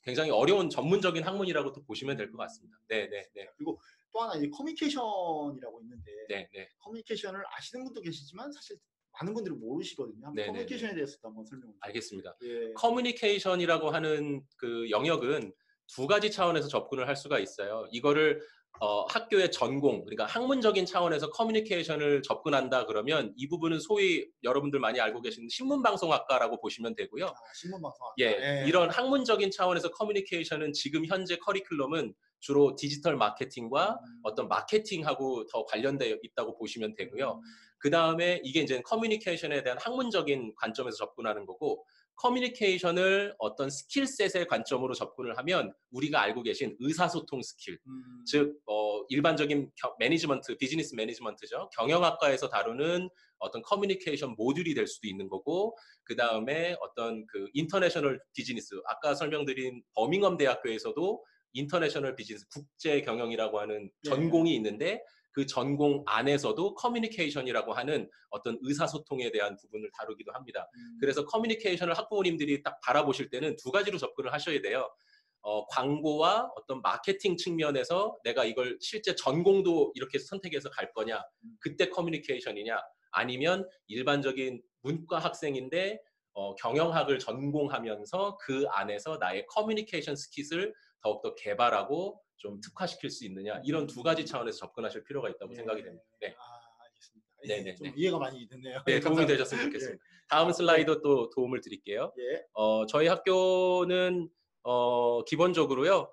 굉장히 어려운 전문적인 학문이라고 또 보시면 될 것 같습니다. 네, 네, 네. 그리고 또 하나 이 커뮤니케이션이라고 있는데 네, 네. 커뮤니케이션을 아시는 분도 계시지만 사실 많은 분들이 모르시거든요. 한번 네, 네, 커뮤니케이션에 대해서도 한번 설명을 좀. 알겠습니다. 예. 커뮤니케이션이라고 하는 그 영역은 두 가지 차원에서 접근을 할 수가 있어요. 이거를 학교의 전공, 그러니까 학문적인 차원에서 커뮤니케이션을 접근한다 그러면 이 부분은 소위 여러분들 많이 알고 계신 신문방송학과라고 보시면 되고요. 신문방송학과. 예, 예. 이런 학문적인 차원에서 커뮤니케이션은 지금 현재 커리큘럼은 주로 디지털 마케팅과 어떤 마케팅하고 더 관련되어 있다고 보시면 되고요. 그 다음에 이게 이제 커뮤니케이션에 대한 학문적인 관점에서 접근하는 거고, 커뮤니케이션을 어떤 스킬셋의 관점으로 접근을 하면 우리가 알고 계신 의사소통 스킬, 즉 일반적인 매니지먼트, 비즈니스 매니지먼트죠. 경영학과에서 다루는 어떤 커뮤니케이션 모듈이 될 수도 있는 거고, 그 다음에 어떤 그 인터내셔널 비즈니스, 아까 설명드린 버밍엄 대학교에서도 인터내셔널 비즈니스, 국제 경영이라고 하는 전공이 있는데 그 전공 안에서도 커뮤니케이션이라고 하는 어떤 의사소통에 대한 부분을 다루기도 합니다. 그래서 커뮤니케이션을 학부모님들이 딱 바라보실 때는 두 가지로 접근을 하셔야 돼요. 광고와 어떤 마케팅 측면에서 내가 이걸 실제 전공도 이렇게 선택해서 갈 거냐, 그때 커뮤니케이션이냐, 아니면 일반적인 문과 학생인데 경영학을 전공하면서 그 안에서 나의 커뮤니케이션 스킷을 더욱더 개발하고 좀 특화시킬 수 있느냐, 이런 두 가지 차원에서 접근하실 필요가 있다고 생각이 됩니다. 네. 알겠습니다. 네네네. 좀 이해가 많이 됐네요. 네, 도움이 감사합니다. 되셨으면 좋겠습니다. 다음 슬라이드 또 도움을 드릴게요. 예. 저희 학교는 기본적으로요,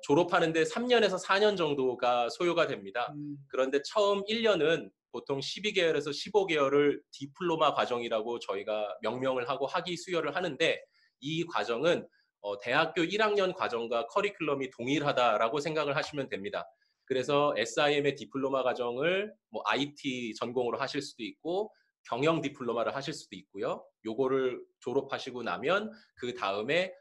졸업하는데 3년에서 4년 정도가 소요가 됩니다. 그런데 처음 1년은 보통 12개월에서 15개월을 디플로마 과정이라고 저희가 명명을 하고 학위 수여를 하는데 이 과정은 대학교 1학년 과정과 커리큘럼이 동일하다라고 생각을 하시면 됩니다. 그래서 SIM의 디플로마 과정을 뭐 IT 전공으로 하실 수도 있고 경영 디플로마를 하실 수도 있고요. 요거를 졸업하시고 나면 그 다음에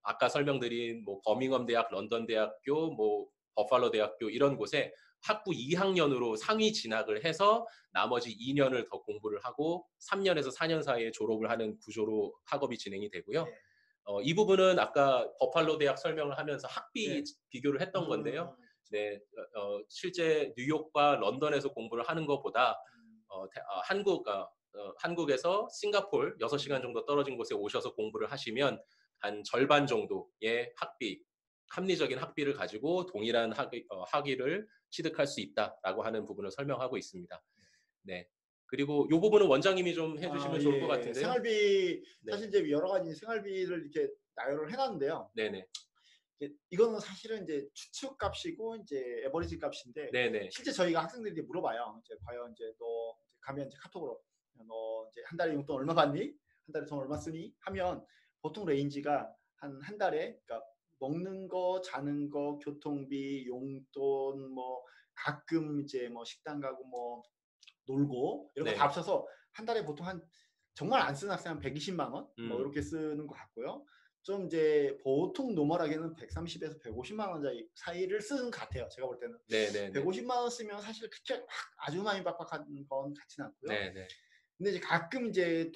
아까 설명드린 뭐 버밍엄 대학, 런던 대학교, 뭐 버팔로 대학교 이런 곳에 학부 2학년으로 상위 진학을 해서 나머지 2년을 더 공부를 하고 3년에서 4년 사이에 졸업을 하는 구조로 학업이 진행이 되고요. 네. 이 부분은 아까 버팔로 대학 설명을 하면서 학비 네. 비교를 했던 건데요. 네, 실제 뉴욕과 런던에서 공부를 하는 것보다 한국에서 싱가포르 6시간 정도 떨어진 곳에 오셔서 공부를 하시면 한 절반 정도의 학비, 합리적인 학비를 가지고 동일한 학위를 취득할 수 있다라고 하는 부분을 설명하고 있습니다. 네. 그리고 이 부분은 원장님이 좀 해주시면 좋을 것 같은데요. 생활비 네. 사실 이제 여러 가지 생활비를 이렇게 나열을 해놨는데요. 네네. 이거는 사실은 이제 추측값이고 이제 에버리지 값인데 네네. 실제 저희가 학생들이 물어봐요. 이제 과연 이제 너 가면 이제 카톡으로 너 이제 한 달에 용돈 얼마 받니? 한 달에 돈 얼마 쓰니? 하면 보통 레인지가 한 달에 그러니까 먹는 거, 자는 거, 교통비, 용돈 뭐 가끔 이제 뭐 식당 가고 뭐 놀고 이런 거 네. 다 합쳐서 한 달에 보통 한 정말 안 쓰는 학생 한 120만 원 뭐 이렇게 쓰는 것 같고요. 좀 이제 보통 노멀하게는 130에서 150만 원 사이를 쓰는 것 같아요. 제가 볼 때는. 네네. 150만 원 쓰면 사실 그렇게 막 아주 많이 빡빡한 건 같지는 않고요. 네네. 근데 이제 가끔 이제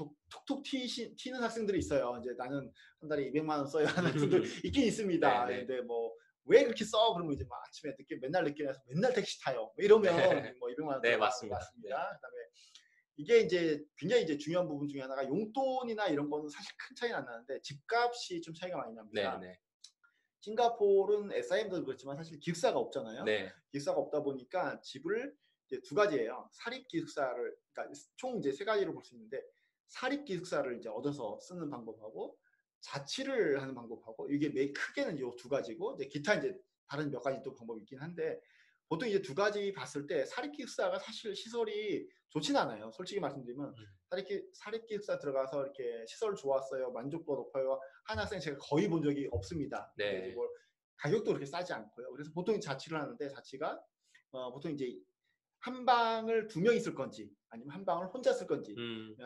톡톡 튀는 학생들이 있어요. 이제 나는 한 달에 200만 원 써야 하는 학생들 있긴 있습니다. 네네. 근데 뭐 왜 그렇게 써? 그러면 이제 막 아침에 맨날 늦게 나서 맨날 택시 타요. 뭐 이러면 네. 뭐 200만 원 네, 들어가는 것 맞습니다. 같습니다. 그다음에 이게 이제 굉장히 이제 중요한 부분 중에 하나가 용돈이나 이런 거는 사실 큰 차이는 안 나는데 집값이 좀 차이가 많이 납니다. 네네. 싱가포르는 SIM도 그렇지만 사실 기숙사가 없잖아요. 네. 기숙사가 없다 보니까 집을 이제 두 가지예요. 사립 기숙사를 그러니까 총 이제 세 가지로 볼 수 있는데 사립 기숙사를 이제 얻어서 쓰는 방법하고 자취를 하는 방법하고 이게 매일 크게는 이 두 가지고 이제 기타 이제 다른 몇 가지 또 방법이 있긴 한데 보통 이제 두 가지 봤을 때 사립 기숙사가 사실 시설이 좋진 않아요. 솔직히 말씀드리면 사립 기숙사 들어가서 이렇게 시설 좋았어요, 만족도가 높아요 한 학생 제가 거의 본 적이 없습니다. 네. 뭐 가격도 그렇게 싸지 않고요. 그래서 보통 자취를 하는데 자취가 보통 이제 한 방을 두 명 있을 건지 아니면 한 방을 혼자 쓸 건지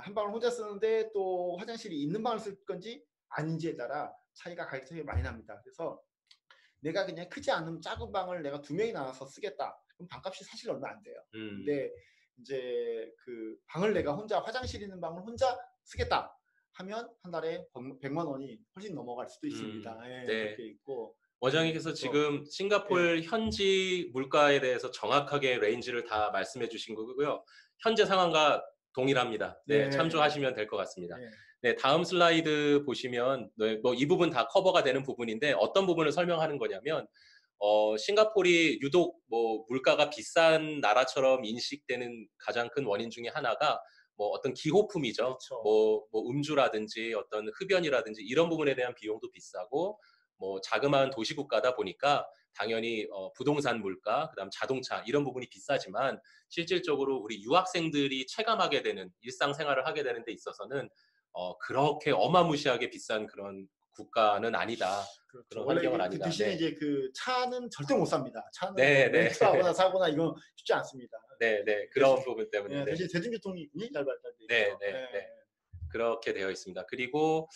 한 방을 혼자 쓰는데 또 화장실이 있는 방을 쓸 건지 아닌지에 따라 가격 차이가 많이 납니다. 그래서 내가 그냥 크지 않은 작은 방을 내가 두 명이 나눠서 쓰겠다. 그럼 방값이 사실 얼마 안 돼요. 근데 이제 그 방을 내가 혼자 화장실 있는 방을 혼자 쓰겠다 하면 한 달에 100만 원이 훨씬 넘어갈 수도 있습니다. 예, 네. 그렇게 있고 원장님께서 지금 싱가포르 현지 물가에 대해서 정확하게 레인지를 다 말씀해 주신 거고요. 현재 상황과 동일합니다. 네, 참조하시면 될 것 같습니다. 네, 다음 슬라이드 보시면 뭐 이 부분 다 커버가 되는 부분인데 어떤 부분을 설명하는 거냐면 싱가포르이 유독 뭐 물가가 비싼 나라처럼 인식되는 가장 큰 원인 중에 하나가 뭐 어떤 기호품이죠. 그렇죠. 뭐 음주라든지 어떤 흡연이라든지 이런 부분에 대한 비용도 비싸고 뭐 자그마한 도시국가다 보니까 당연히 부동산 물가, 그다음 자동차 이런 부분이 비싸지만 실질적으로 우리 유학생들이 체감하게 되는 일상생활을 하게 되는 데 있어서는 그렇게 어마무시하게 비싼 그런 국가는 아니다. 그렇죠. 그런 원래 환경은 그 아니다. 대신에 네. 이제 그 차는 절대 못 삽니다. 차는 네, 뭐 네. 렌트하거나 사거나 이건 쉽지 않습니다. 네, 네. 그런 부분 때문에. 대신 대중교통이 굉장히 잘 발달돼 있죠. 네, 네, 네. 그렇게 되어 있습니다. 그리고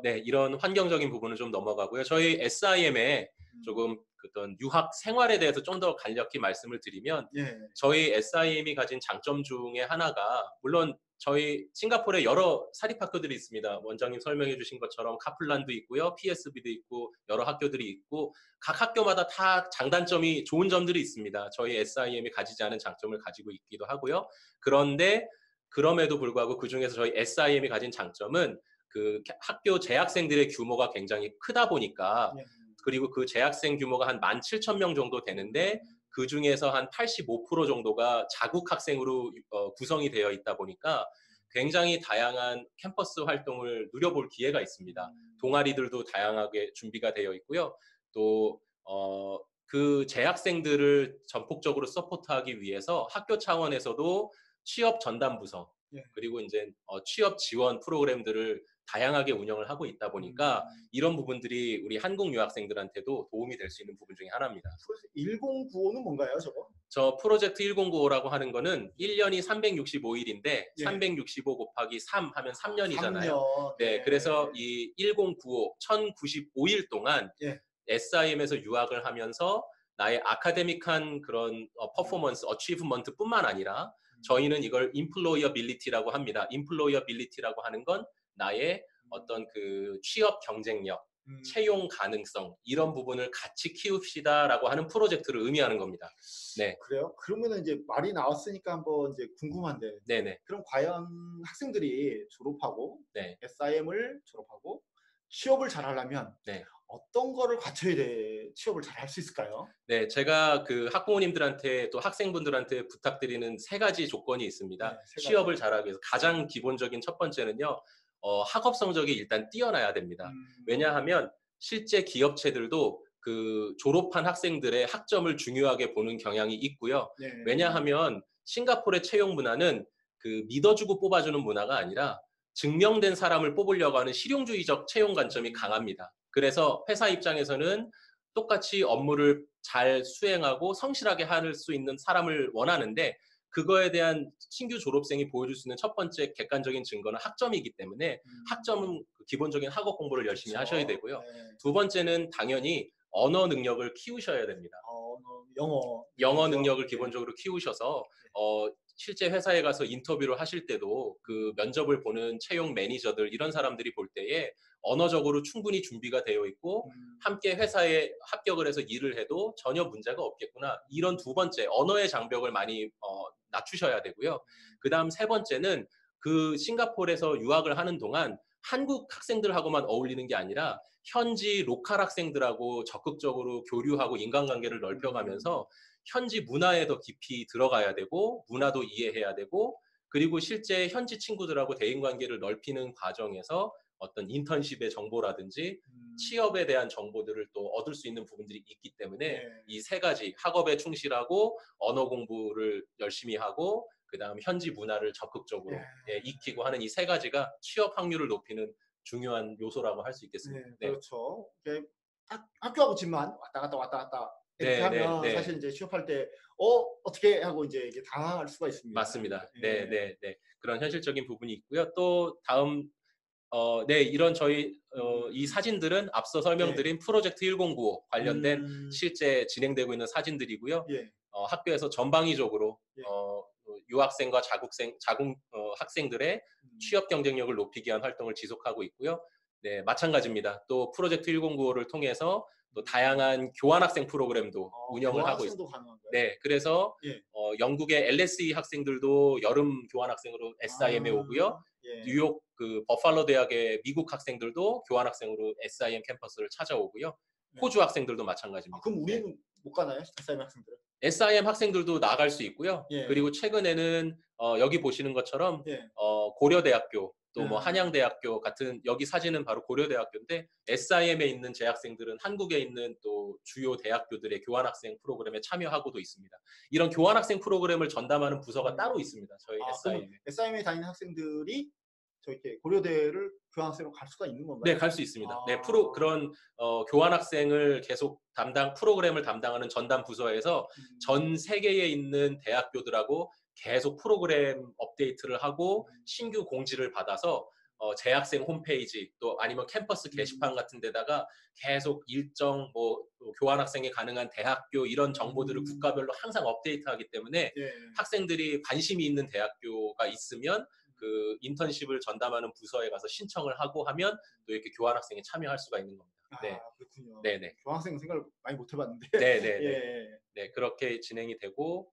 네, 이런 환경적인 부분은 좀 넘어가고요. 저희 SIM에 조금 어떤 유학 생활에 대해서 좀 더 간략히 말씀을 드리면 저희 SIM이 가진 장점 중에 하나가 물론 저희 싱가포르에 여러 사립학교들이 있습니다. 원장님 설명해 주신 것처럼 카플란도 있고요. PSB도 있고 여러 학교들이 있고 각 학교마다 다 장단점이 좋은 점들이 있습니다. 저희 SIM이 가지지 않은 장점을 가지고 있기도 하고요. 그런데 그럼에도 불구하고 그중에서 저희 SIM이 가진 장점은 그 학교 재학생들의 규모가 굉장히 크다 보니까 그리고 그 재학생 규모가 한 17,000명 정도 되는데 그 중에서 한 85% 정도가 자국 학생으로 구성이 되어 있다 보니까 굉장히 다양한 캠퍼스 활동을 누려볼 기회가 있습니다. 동아리들도 다양하게 준비가 되어 있고요. 또 그 재학생들을 전폭적으로 서포트하기 위해서 학교 차원에서도 취업 전담 부서 그리고 이제 취업 지원 프로그램들을 다양하게 운영을 하고 있다 보니까 이런 부분들이 우리 한국 유학생들한테도 도움이 될 수 있는 부분 중에 하나입니다. 1095는 뭔가요, 저거? 저 프로젝트 1095라고 하는 거는 1년이 365일인데 예. 365 곱하기 3 하면 3년이잖아요. 3년. 네, 그래서 이 1095, 1095일 동안 예. SIM에서 유학을 하면서 나의 아카데믹한 그런 퍼포먼스, 어치브먼트뿐만 아니라 저희는 이걸 employability라고 합니다. employability라고 하는 건 나의 어떤 그 취업 경쟁력, 채용 가능성 이런 부분을 같이 키웁시다라고 하는 프로젝트를 의미하는 겁니다. 네. 그래요? 그러면은 이제 말이 나왔으니까 한번 이제 궁금한데. 네네. 그럼 과연 학생들이 졸업하고 네. SIM을 졸업하고 취업을 잘하려면 네. 어떤 거를 갖춰야 돼 취업을 잘 할 수 있을까요? 네, 제가 그 학부모님들한테 또 학생분들한테 부탁드리는 세 가지 조건이 있습니다. 네, 세 가지. 취업을 잘하기 위해서 가장 기본적인 첫 번째는요, 학업 성적이 일단 뛰어나야 됩니다. 왜냐하면 실제 기업체들도 그 졸업한 학생들의 학점을 중요하게 보는 경향이 있고요. 네. 왜냐하면 싱가포르의 채용 문화는 그 믿어주고 뽑아주는 문화가 아니라 증명된 사람을 뽑으려고 하는 실용주의적 채용 관점이 강합니다. 그래서 회사 입장에서는 똑같이 업무를 잘 수행하고 성실하게 할 수 있는 사람을 원하는데 그거에 대한 신규 졸업생이 보여줄 수 있는 첫 번째 객관적인 증거는 학점이기 때문에 학점은 기본적인 학업 공부를 열심히 그렇죠. 하셔야 되고요. 네. 두 번째는 당연히 언어 능력을 키우셔야 됩니다. 영어 능력을 기본적으로 키우셔서 실제 회사에 가서 인터뷰를 하실 때도 그 면접을 보는 채용 매니저들 이런 사람들이 볼 때에 언어적으로 충분히 준비가 되어 있고 함께 회사에 합격을 해서 일을 해도 전혀 문제가 없겠구나. 이런 두 번째 언어의 장벽을 많이 낮추셔야 되고요. 그다음 세 번째는 그 싱가포르에서 유학을 하는 동안 한국 학생들하고만 어울리는 게 아니라 현지 로컬 학생들하고 적극적으로 교류하고 인간관계를 넓혀가면서 현지 문화에 더 깊이 들어가야 되고 문화도 이해해야 되고 그리고 실제 현지 친구들하고 대인관계를 넓히는 과정에서 어떤 인턴십의 정보라든지 취업에 대한 정보들을 또 얻을 수 있는 부분들이 있기 때문에 이 세 가지 학업에 충실하고 언어 공부를 열심히 하고 그다음 현지 문화를 적극적으로 익히고 하는 이 세 가지가 취업 확률을 높이는 중요한 요소라고 할 수 있겠습니다. 네, 그렇죠. 이게 학교하고 집만 왔다 갔다 이렇게 하면 사실 이제 취업할 때 어떻게 하고 이제 이게 당황할 수가 있습니다. 맞습니다. 네. 그런 현실적인 부분이 있고요. 또 다음 이런 저희 이 사진들은 앞서 설명드린 프로젝트 1095 관련된 실제 진행되고 있는 사진들이고요. 학교에서 전방위적으로 유학생과 자국 학생들의 취업 경쟁력을 높이기 위한 활동을 지속하고 있고요. 네, 마찬가지입니다. 또 프로젝트 1095를 통해서 또 다양한 교환학생 프로그램도 운영을 하고 있습니다. 네, 그래서 영국의 LSE 학생들도 여름 교환학생으로 SIM에 오고요. 뉴욕 그 버팔로 대학의 미국 학생들도 교환학생으로 SIM 캠퍼스를 찾아오고요. 호주 학생들도 마찬가지입니다. 그럼 우리는 못 가나요? SIM 학생들은? SIM 학생들도 나갈 수 있고요. 그리고 최근에는 여기 보시는 것처럼 고려대학교 또 뭐 한양대학교 같은 여기 사진은 바로 고려대학교인데 SIM에 있는 재학생들은 한국에 있는 또 주요 대학교들의 교환학생 프로그램에 참여하고도 있습니다. 이런 교환학생 프로그램을 전담하는 부서가 따로 있습니다. 저희 SIM에. SIM에 다니는 학생들이 저 이렇게 고려대를 교환학생으로 갈 수가 있는 건가요? 네, 갈 수 있습니다. 네, 그런 교환학생을 계속 프로그램을 담당하는 전담 부서에서 전 세계에 있는 대학교들하고 계속 프로그램 업데이트를 하고 신규 공지를 받아서 재학생 홈페이지 또 아니면 캠퍼스 게시판 같은 데다가 계속 일정 교환학생이 가능한 대학교 이런 정보들을 국가별로 항상 업데이트하기 때문에 학생들이 관심이 있는 대학교가 있으면 그 인턴십을 전담하는 부서에 가서 신청을 하고 하면 또 이렇게 교환학생이 참여할 수가 있는 겁니다. 그렇군요. 네네. 교환학생 생각을 많이 못 해봤는데. 네, 그렇게 진행이 되고,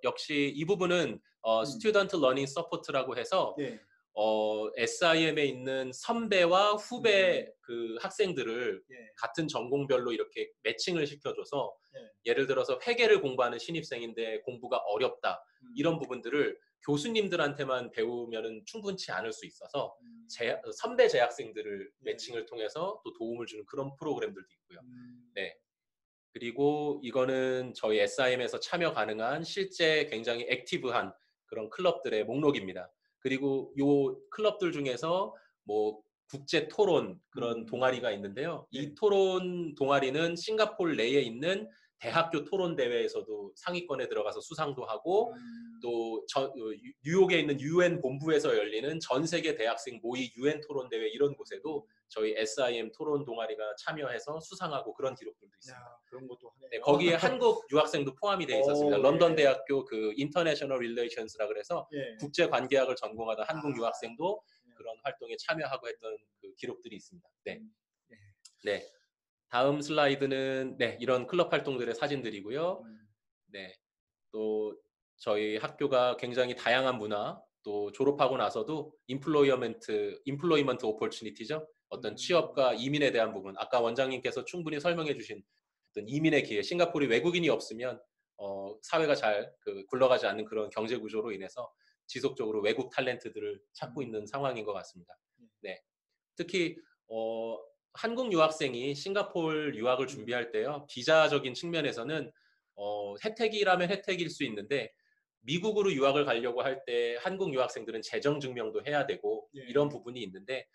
역시 이 부분은 스튜던트 러닝 서포트라고 해서 SIM에 있는 선배와 후배 그 학생들을 같은 전공별로 이렇게 매칭을 시켜줘서 예를 들어서 회계를 공부하는 신입생인데 공부가 어렵다 이런 부분들을 교수님들한테만 배우면은 충분치 않을 수 있어서 선배 재학생들을 매칭을 통해서 또 도움을 주는 그런 프로그램들도 있고요. 네. 그리고 이거는 저희 SIM에서 참여 가능한 실제 굉장히 액티브한 그런 클럽들의 목록입니다. 그리고 요 클럽들 중에서 뭐 국제 토론 그런 동아리가 있는데요. 네. 이 토론 동아리는 싱가포르 내에 있는 대학교 토론 대회에서도 상위권에 들어가서 수상도 하고 또 뉴욕에 있는 UN 본부에서 열리는 전 세계 대학생 모의 UN 토론 대회 이런 곳에도 저희 SIM 토론 동아리가 참여해서 수상하고 그런 기록들도 있습니다. 야, 그런 것도 하네요. 네, 거기에 한국 유학생도 포함이 되어 있었습니다. 오, 런던 예. 대학교 그 인터내셔널 릴레이션스라 그래서 예. 국제 관계학을 전공하던 한국 아, 유학생도 그런 활동에 참여하고 했던 그 기록들이 있습니다. 네. 예. 네. 다음 슬라이드는 네, 이런 클럽 활동들의 사진들이고요. 네. 또 저희 학교가 굉장히 다양한 문화, 또 졸업하고 나서도 인플로이먼트 오퍼튜니티죠. 어떤 취업과 이민에 대한 부분, 아까 원장님께서 충분히 설명해 주신 어떤 이민의 기회, 싱가포르이 외국인이 없으면 사회가 잘 굴러가지 않는 그런 경제 구조로 인해서 지속적으로 외국 탤런트들을 찾고 있는 상황인 것 같습니다. 네. 특히 한국 유학생이 싱가포르 유학을 준비할 때요, 비자적인 측면에서는 혜택이라면 혜택일 수 있는데 미국으로 유학을 가려고 할 때 한국 유학생들은 재정 증명도 해야 되고 예. 이런 부분이 있는데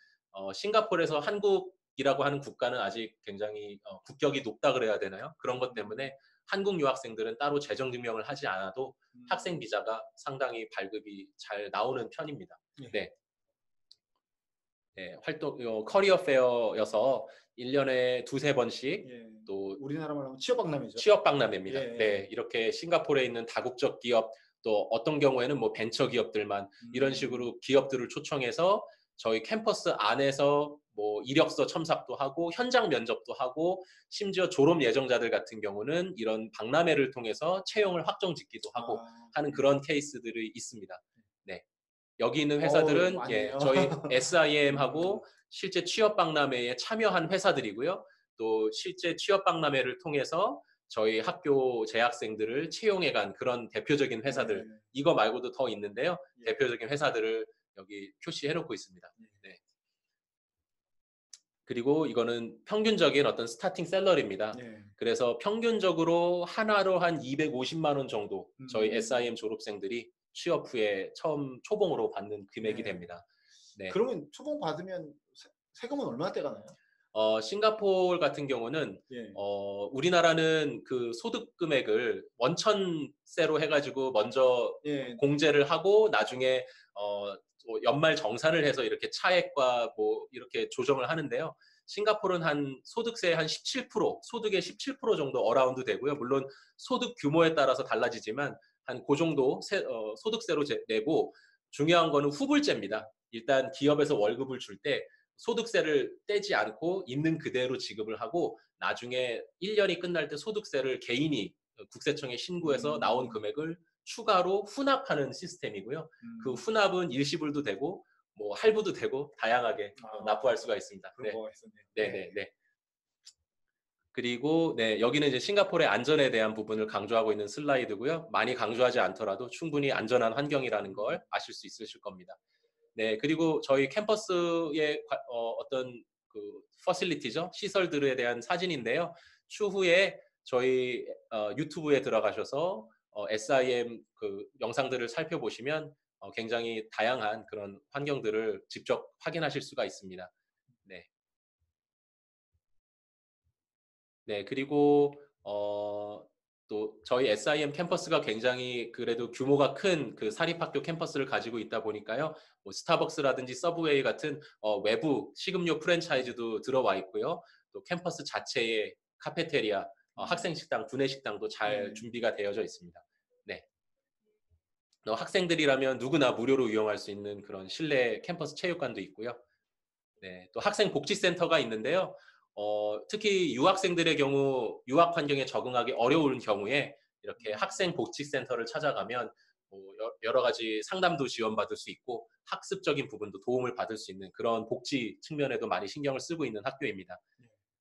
싱가포르에서 한국이라고 하는 국가는 아직 굉장히 국격이 높다 그래야 되나요? 그런 것 때문에 한국 유학생들은 따로 재정 증명을 하지 않아도 학생 비자가 상당히 발급이 잘 나오는 편입니다. 예. 네. 네, 커리어 페어여서 1년에 두세 번씩 예. 또 우리나라 말로 하면 취업 박람회죠. 취업 박람회입니다. 예. 네, 이렇게 싱가포르에 있는 다국적 기업 또 어떤 경우에는 뭐 벤처 기업들만 이런 식으로 기업들을 초청해서 저희 캠퍼스 안에서 뭐 이력서 첨삭도 하고 현장 면접도 하고 심지어 졸업 예정자들 같은 경우는 이런 박람회를 통해서 채용을 확정짓기도 하고 하는 그런 케이스들이 있습니다. 네. 여기 있는 회사들은 많네요. 저희 SIM하고 실제 취업 박람회에 참여한 회사들이고요. 또 실제 취업 박람회를 통해서 저희 학교 재학생들을 채용해간 그런 대표적인 회사들, 네. 이거 말고도 더 있는데요. 예. 대표적인 회사들을 여기 표시해놓고 있습니다. 네. 그리고 이거는 평균적인 어떤 스타팅 샐러리입니다. 예. 그래서 평균적으로 하나로 한 250만 원 정도 저희 SIM 졸업생들이 취업 후에 처음 초봉으로 받는 금액이 네. 됩니다. 네. 그러면 초봉 받으면 세금은 얼마나 떼가나요? 싱가포르 같은 경우는 예. 우리나라는 그 소득 금액을 원천세로 해가지고 먼저 예. 공제를 하고 나중에 연말 정산을 해서 이렇게 차액과 뭐 이렇게 조정을 하는데요. 싱가포르는 한 소득세 한 17%, 소득의 17% 정도 어라운드 되고요. 물론 소득 규모에 따라서 달라지지만 한 그 정도 소득세로 내고 중요한 거는 후불제입니다. 일단 기업에서 월급을 줄 때 소득세를 떼지 않고 있는 그대로 지급을 하고 나중에 1년이 끝날 때 소득세를 개인이 국세청에 신고해서 나온 금액을 추가로 훈납하는 시스템이고요. 그 훈납은 일시불도 되고 뭐 할부도 되고 다양하게 납부할 수가 있습니다. 그런 거가 있었네요. 네. 그리고 네, 여기는 이제 싱가포르의 안전에 대한 부분을 강조하고 있는 슬라이드고요. 많이 강조하지 않더라도 충분히 안전한 환경이라는 걸 아실 수 있으실 겁니다. 네, 그리고 저희 캠퍼스의 어떤 그 퍼실리티죠, 시설들에 대한 사진인데요. 추후에 저희 유튜브에 들어가셔서 SIM 그 영상들을 살펴보시면 굉장히 다양한 그런 환경들을 직접 확인하실 수가 있습니다. 네. 네, 그리고 또 저희 SIM 캠퍼스가 굉장히 그래도 규모가 큰 그 사립학교 캠퍼스를 가지고 있다 보니까요. 뭐 스타벅스라든지 서브웨이 같은 외부 식음료 프랜차이즈도 들어와 있고요. 또 캠퍼스 자체에 카페테리아, 학생 식당, 구내 식당도 잘 준비가 되어져 있습니다. 네. 학생들이라면 누구나 무료로 이용할 수 있는 그런 실내 캠퍼스 체육관도 있고요. 네, 또 학생 복지센터가 있는데요. 특히 유학생들의 경우 유학 환경에 적응하기 어려운 경우에 이렇게 학생 복지센터를 찾아가면 여러 가지 상담도 지원받을 수 있고 학습적인 부분도 도움을 받을 수 있는 그런 복지 측면에도 많이 신경을 쓰고 있는 학교입니다.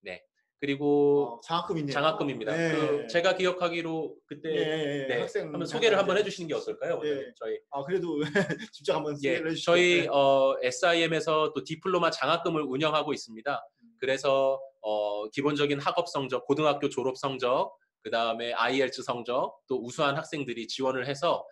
네. 그리고 장학금이네요. 장학금입니다. 네. 제가 기억하기로 그때 네, 학생 한번 소개를 한번 해주시는 게 어떨까요? 예. 저희 그래도 직접 한번 소개를 해주시죠. 저희 SIM에서 또 디플로마 장학금을 운영하고 있습니다. 그래서 기본적인 학업 성적, 고등학교 졸업 성적, 그 다음에 IELTS 성적, 또 우수한 학생들이 지원을 해서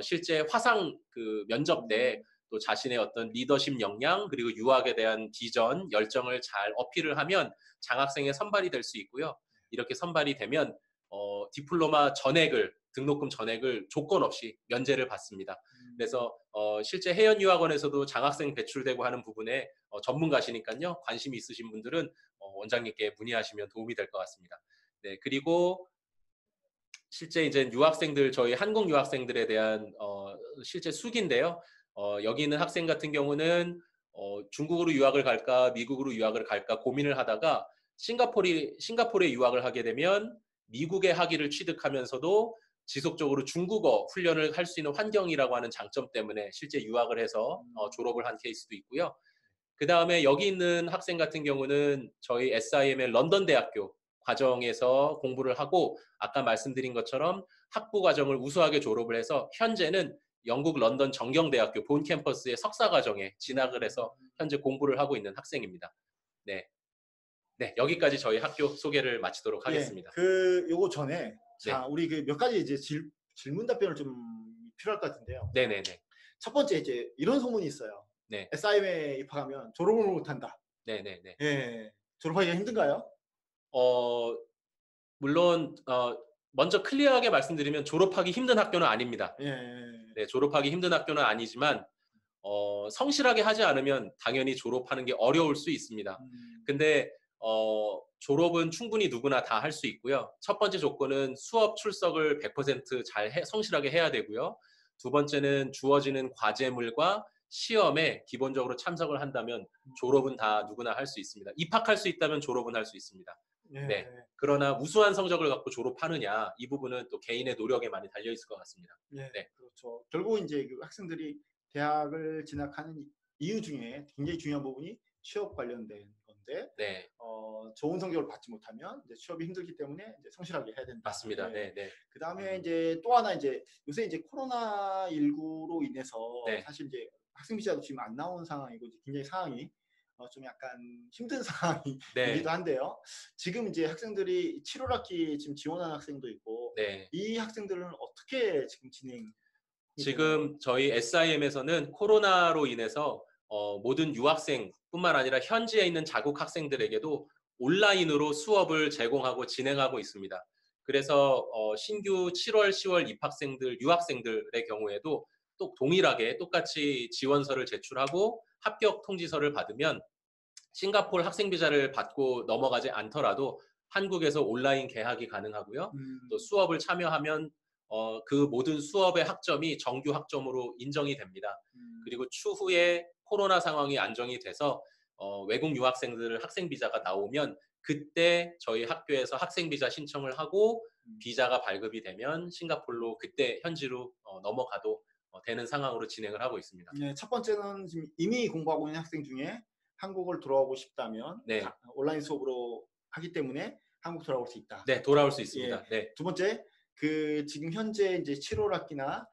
실제 화상 그 면접 때 또 자신의 어떤 리더십 역량 그리고 유학에 대한 비전, 열정을 잘 어필을 하면 장학생에 선발이 될 수 있고요. 이렇게 선발이 되면 디플로마 전액을 등록금 전액을 조건 없이 면제를 받습니다. 그래서 실제 해연 유학원에서도 장학생 배출되고 하는 부분에 전문가시니까요. 관심이 있으신 분들은 원장님께 문의하시면 도움이 될 것 같습니다. 네, 그리고 실제 이제 유학생들 저희 한국 유학생들에 대한 실제 수기인데요. 여기 있는 학생 같은 경우는 중국으로 유학을 갈까 미국으로 유학을 갈까 고민을 하다가 싱가포르에 유학을 하게 되면 미국의 학위를 취득하면서도 지속적으로 중국어 훈련을 할 수 있는 환경이라고 하는 장점 때문에 실제 유학을 해서 졸업을 한 케이스도 있고요. 그 다음에 여기 있는 학생 같은 경우는 저희 SIM의 런던 대학교 과정에서 공부를 하고 아까 말씀드린 것처럼 학부 과정을 우수하게 졸업을 해서 현재는 영국 런던 정경대학교 본 캠퍼스의 석사 과정에 진학을 해서 현재 공부를 하고 있는 학생입니다. 네, 네 여기까지 저희 학교 소개를 마치도록 하겠습니다. 요거 전에 네. 자 우리 그 몇 가지 이제 질문 답변을 좀 필요할 것 같은데요. 네네네. 첫 번째 이제 이런 소문이 있어요. 네. SIM에 입학하면 졸업을 못한다. 네네네. 예, 졸업하기가 힘든가요? 물론 먼저 클리어하게 말씀드리면 졸업하기 힘든 학교는 아닙니다. 예. 네, 졸업하기 힘든 학교는 아니지만 성실하게 하지 않으면 당연히 졸업하는 게 어려울 수 있습니다. 근데 졸업은 충분히 누구나 다 할 수 있고요. 첫 번째 조건은 수업 출석을 100% 성실하게 해야 되고요. 두 번째는 주어지는 과제물과 시험에 기본적으로 참석을 한다면 졸업은 다 누구나 할 수 있습니다. 입학할 수 있다면 졸업은 할 수 있습니다. 예. 네. 그러나 우수한 성적을 갖고 졸업하느냐 이 부분은 또 개인의 노력에 많이 달려 있을 것 같습니다. 예, 네. 그렇죠. 결국 이제 그 학생들이 대학을 진학하는 이유 중에 굉장히 중요한 부분이 취업 관련된 건데, 네. 좋은 성적을 받지 못하면 이제 취업이 힘들기 때문에 이제 성실하게 해야 된다. 맞습니다. 네, 네. 그 다음에 이제 또 하나 이제 요새 이제 코로나19로 인해서 네. 사실 이제 학생 비자도 지금 안 나오는 상황이고 이제 굉장히 상황이 좀 약간 힘든 상황이기도 네. 한데요. 지금 이제 학생들이 7월 학기 지금 지원하는 학생도 있고, 네. 이 학생들은 어떻게 지금 지금 저희 SIM에서는 코로나로 인해서 모든 유학생뿐만 아니라 현지에 있는 자국 학생들에게도 온라인으로 수업을 제공하고 진행하고 있습니다. 그래서 신규 7월, 10월 입학생들, 유학생들의 경우에도 또 동일하게 똑같이 지원서를 제출하고 합격 통지서를 받으면 싱가포르 학생 비자를 받고 넘어가지 않더라도 한국에서 온라인 개학이 가능하고요. 또 수업을 참여하면 그 모든 수업의 학점이 정규 학점으로 인정이 됩니다. 그리고 추후에 코로나 상황이 안정이 돼서 외국 유학생들 학생 비자가 나오면 그때 저희 학교에서 학생 비자 신청을 하고 비자가 발급이 되면 싱가포르로 그때 현지로 넘어가도 되는 상황으로 진행을 하고 있습니다. 네, 첫 번째는 지금 이미 공부하고 있는 학생 중에 한국을 돌아오고 싶다면 네. 온라인 수업으로 하기 때문에 한국 돌아올 수 있다. 네, 돌아올 수 있습니다. 예. 네. 두 번째, 그 지금 현재 이제 7월 학기나